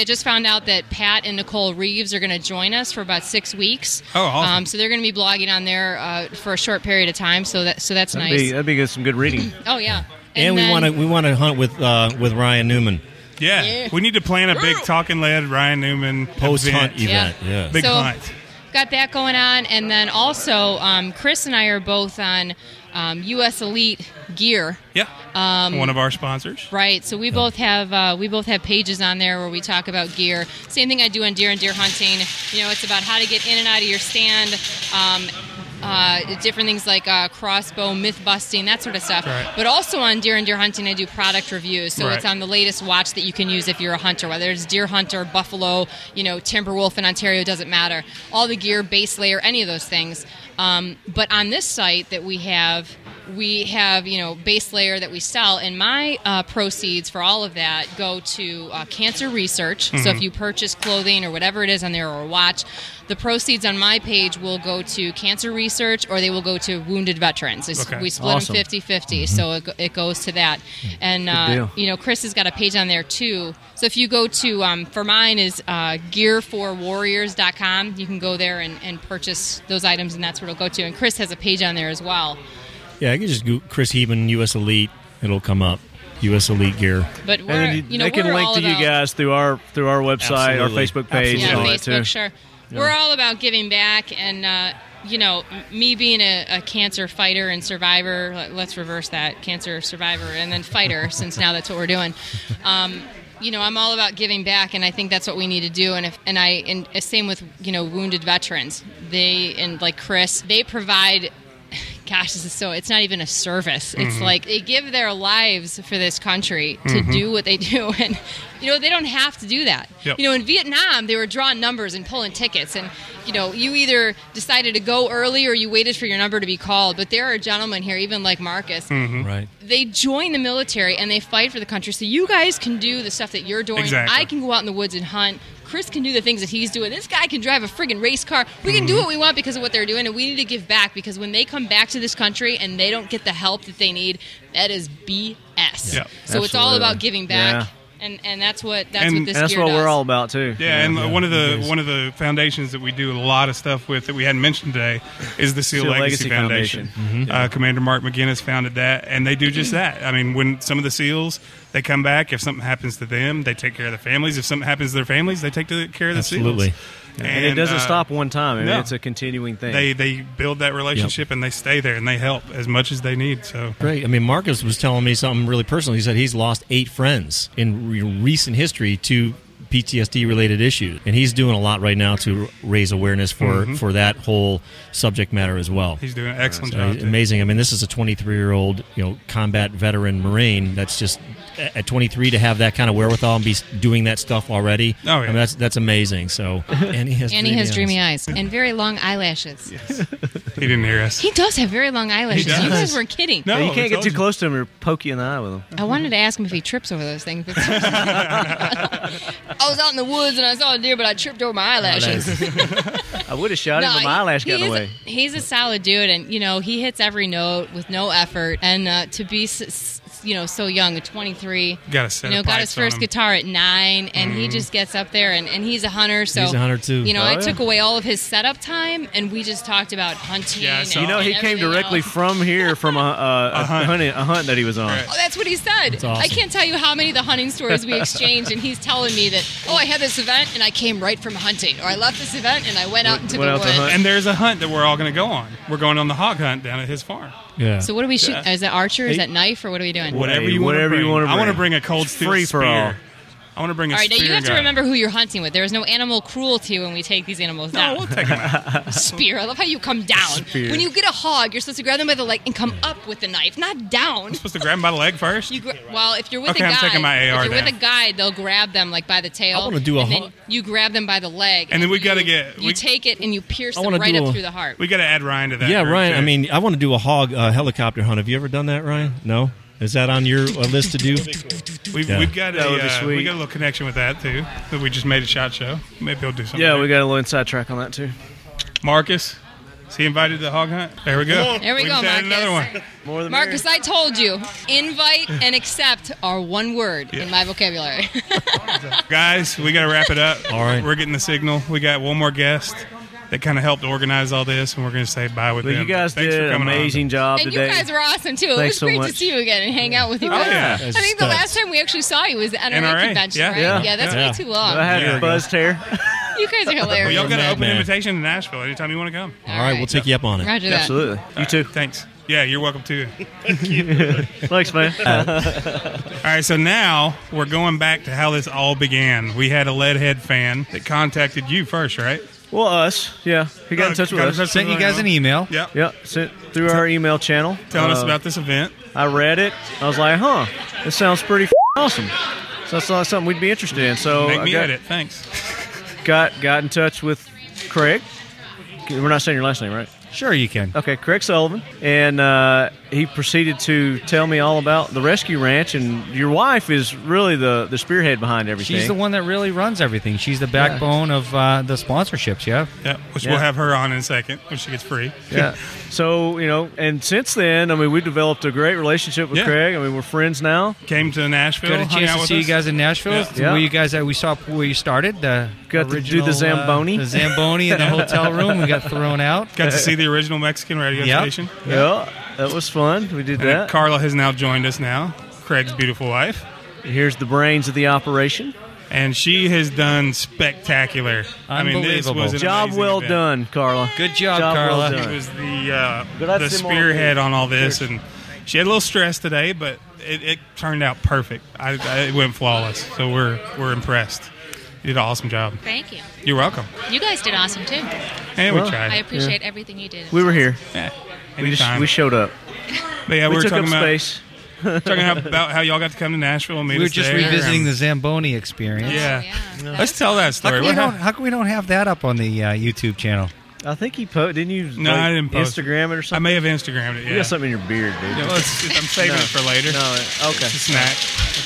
just found out that Pat and Nicole Reeves are going to join us for about 6 weeks. Oh, awesome. So they're going to be blogging on there for a short period of time. So that's nice. That'd be good, some good reading. Oh yeah. And we want to hunt with Ryan Newman. Yeah. We need to plan a big talking lead Ryan Newman Post-hunt event. Yeah. Big So- hunt. Got that going on, and then also Chris and I are both on U.S. Elite Gear. Yeah. One of our sponsors. Right, so we both have pages on there where we talk about gear. Same thing I do on Deer and Deer Hunting. It's about how to get in and out of your stand. different things like crossbow, myth busting, that sort of stuff. Right. But also on deer and deer hunting, I do product reviews. So Right. it's on the latest watch that you can use if you're a hunter, whether it's deer hunter, buffalo, timber wolf in Ontario, doesn't matter. All the gear, base layer, any of those things. But on this site that we have base layer that we sell, and my proceeds for all of that go to cancer research. So if you purchase clothing or whatever it is on there, or a watch, the proceeds on my page will go to cancer research, or they will go to wounded veterans. Okay. We split Awesome. them 50-50, so it goes to that. And Chris has got a page on there too. So if you go to for mine is gearforwarriors.com, you can go there and purchase those items, and that's where it'll go to. And Chris has a page on there as well. Yeah, I can just go Chris Heben, U.S. Elite. It'll come up. U.S. Elite gear. But we're, And then they can we're link all to you about- guys through our website, Absolutely. our Facebook page, Yeah, and all that Facebook, too. sure. We're all about giving back, and me being a cancer fighter and survivor. Let's reverse that: cancer survivor and then fighter, since now that's what we're doing. I'm all about giving back, and I think that's what we need to do. And same with wounded veterans. Like Chris, they provide. Gosh, it's not even a service. It's like they give their lives for this country to do what they do. And, they don't have to do that. Yep. In Vietnam, they were drawing numbers and pulling tickets. And, you either decided to go early or you waited for your number to be called. But there are gentlemen here, even like Marcus, Right. they join the military and they fight for the country. So you guys can do the stuff that you're doing. Exactly. I can go out in the woods and hunt. Chris can do the things that he's doing. This guy can drive a friggin' race car. We can do what we want because of what they're doing, and we need to give back, because when they come back to this country and they don't get the help that they need, that is BS. Yep. So it's all Absolutely. about giving back. Yeah. And that's what this And that's gear what does. we're all about too. Yeah, and one of the foundations that we do a lot of stuff with that we hadn't mentioned today is the SEAL Legacy Foundation. Commander Mark McGinnis founded that, and they do just that. I mean, when some of the SEALs, they come back, if something happens to them, they take care of the families. If something happens to their families, they take care of the Absolutely. SEALs. And it doesn't stop one time. I mean, no. it's a continuing thing. They build that relationship and they stay there and they help as much as they need. So Great. I mean, Marcus was telling me something really personal. He said he's lost 8 friends in recent history to PTSD-related issues, and he's doing a lot right now to raise awareness for that whole subject matter as well. He's doing an excellent So job. amazing. I mean, this is a 23-year-old, combat veteran Marine. That's just at 23 to have that kind of wherewithal and be doing that stuff already. Oh, yeah. I mean, that's amazing. So, and he has dreamy eyes and very long eyelashes. He didn't hear us. He does have very long eyelashes. He does. You guys weren't kidding. No, you can't we get told too you. close to him or poke you in the eye with him. I wanted to ask him if he trips over those things. But I was out in the woods and I saw a deer, but I tripped over my eyelashes. I would have shot him, but my eyelash got in the way. He's a solid dude, and he hits every note with no effort. And to be so young, at 23, Got a set of got his pipes on first him. guitar at 9, and he just gets up there, and he's a hunter. So He's a hunter, too. I took away all of his setup time, and we just talked about hunting. Yeah, so- and He came everything directly else. from here, from a hunt that he was on. Right. Oh, that's what he said. That's awesome. I can't tell you how many of the hunting stories we exchanged, and he's telling me that, I had this event and I came right from hunting, or I left this event and I went out into Went the out to woods. hunt. And there's a hunt that we're all going to go on. We're going on the hog hunt down at his farm. Yeah. So what do we shoot? Yeah. Is that archer? Is that knife? Or what are we doing? Whatever you want to bring. wanna I want to bring. bring a cold steel Free spear. for all. I want to bring a All right, now spear you have to guy. remember who you're hunting with. There is no animal cruelty when we take these animals No, down. we'll take him out. Spear. I love how you come down. Spear. When you get a hog, you're supposed to grab them by the leg and come up with the knife, not down. I'm supposed to grab him by the leg first? Well, if you're with Okay, a I'm guide, taking my AR if you're down. with a guide, they'll grab them like by the tail. I wanna do a and then hog. you grab them by the leg. And then we you- got to get... You take it and you pierce I them wanna right do up a- through the heart. We got to add Ryan to that. Yeah, group, Ryan. too. I mean, I want to do a hog helicopter hunt. Have you ever done that, Ryan? No? Is that on your list to do? We've got That would be we sweet. got a little connection with that too. That we just made a shot show. Maybe we'll do something. Yeah, there. we got a little inside track on that too. Marcus, is he invited to the hog hunt? There we go. There we go, just added Marcus. another one. More than Marcus, I told you, invite and accept are one word in my vocabulary. Guys, we got to wrap it up. All right. We're getting the signal. We got one more guest that kind of helped organize all this, and we're going to say bye with But them. you guys Thanks did for an coming on. amazing job And today. you guys were awesome, too. It Thanks was so great much. to see you again and hang out with you Oh, guys. yeah. I think the last time we actually saw you was the NRA, NRA, convention, yeah. right? Yeah. That's Yeah. way too long. I had Yeah. a buzzed hair. You guys are Well, hilarious. y'all got an open Madman. invitation to Nashville anytime you want to come. All right, we'll take you up on it. Roger that. Absolutely. You too. Thanks. Yeah, you're welcome too. Thanks, man. All right, so now we're going back to how this all began. We had a Leadhead fan that contacted you first, right? Well, us, yeah. He got in touch with us. Sent you guys an email. Yep. Yep, sent through our email channel. Telling us about this event. I read it. I was like, this sounds pretty awesome. So that's something we'd be interested in. So Make me edit. Thanks. Got in touch with Craig. We're not saying your last name, right? Sure, you can. Okay, Craig Sullivan. And he proceeded to tell me all about the Rescue Ranch. And your wife is really the spearhead behind everything. She's the one that really runs everything. She's the backbone of the sponsorships, yeah? Yeah, which we'll have her on in a second when she gets free. Yeah. So, and since then, I mean, we developed a great relationship with Craig. I mean, we're friends now. Came to Nashville. Got a chance to see you guys in Nashville. Yeah. Where you guys, we saw where you started. Got to do the Zamboni. The Zamboni in the hotel room. We got thrown out. Got to see the original Mexican radio station. Yeah, that was fun. We did that. Carla has now joined us now, Craig's beautiful wife. Here's the brains of the operation. And she has done spectacular. I mean, this was an job amazing well event. done, Carla. Good job, Carla. Well done. She was the spearhead on all this, and she had a little stress today, but it turned out perfect. It went flawless, so we're impressed. You did an awesome job. Thank you. You're welcome. You guys did awesome too. And we tried. I appreciate everything you did. We were here. Yeah. We showed up. But yeah, we were took talking up about space. about how y'all got to come to Nashville and meet We were us just there. revisiting the Zamboni experience. Yeah. Let's tell that story. How come we don't have that up on the YouTube channel? I think he didn't you? No, I didn't post Instagram it or something. I may have Instagrammed it. Yeah. You got something in your beard, dude. Yeah, well, I'm saving it for later. No, okay. It's a snack.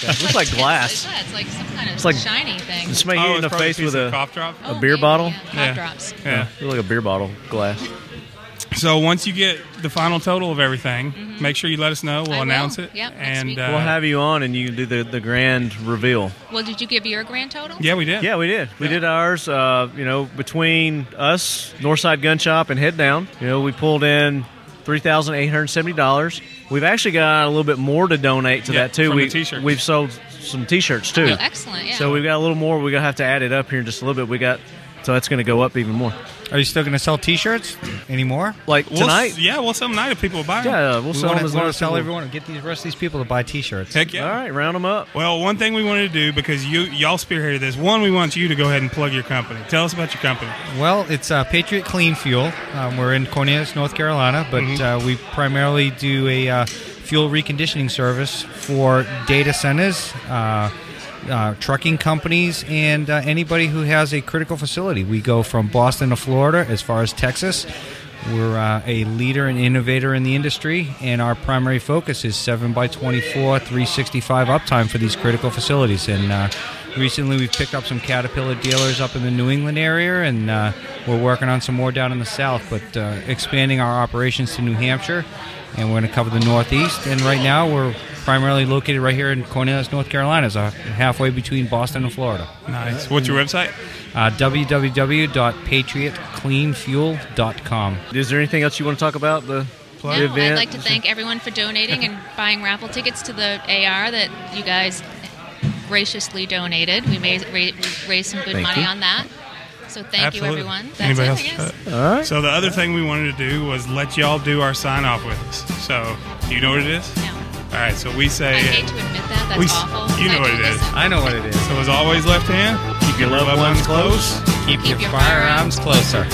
Okay. Looks like glass. It's like some kind of It's like shiny thing. It's making you in the face with a cough drop. a beer bottle. Cough drops. Yeah. Look like a beer bottle glass. So once you get the final total of everything, make sure you let us know. We'll announce it. Yep, next and week. We'll have you on, and you can do the grand reveal. Well, did you give your grand total? Yeah, we did. Yeah, we did. We did ours. Between us, Northside Gun Shop, and Head Down, we pulled in $3,870. We've actually got a little bit more to donate to that too. From the t-shirts. We've sold some T-shirts too. Oh, excellent! Yeah. So we've got a little more. We're gonna have to add it up here in just a little bit. So that's going to go up even more. Are you still going to sell T-shirts anymore? Like tonight? We'll sell them tonight if people buy them. Yeah, we'll sell them as long as sell everyone. Get the rest of these people to buy T-shirts. Heck yeah! All right, round them up. Well, one thing we wanted to do because y'all spearheaded this. One, we want you to go ahead and plug your company. Tell us about your company. Well, it's Patriot Clean Fuel. We're in Cornelius, North Carolina, but we primarily do a fuel reconditioning service for data centers. Trucking companies and anybody who has a critical facility. We go from Boston to Florida as far as Texas. We're a leader and innovator in the industry, and our primary focus is 7x24, 365 uptime for these critical facilities. And recently we've picked up some Caterpillar dealers up in the New England area, and we're working on some more down in the South, but expanding our operations to New Hampshire, and we're going to cover the Northeast. And right now we're primarily located right here in Cornelius, North Carolina, so halfway between Boston and Florida. Nice. What's your website? www.patriotcleanfuel.com. Is there anything else you want to talk about the event? I'd like to thank everyone for donating and buying raffle tickets to the AR that you guys graciously donated. We raised some good money on that. So thank you, everyone. That's Anybody else? All right. So the other thing we wanted to do was let y'all do our sign-off with us. So, do you know what it is? No. All right, so we say... I hate to admit that. That's awful. You know what it is. I know what it is. So as always, left hand, keep your loved ones close. Keep your firearms closer.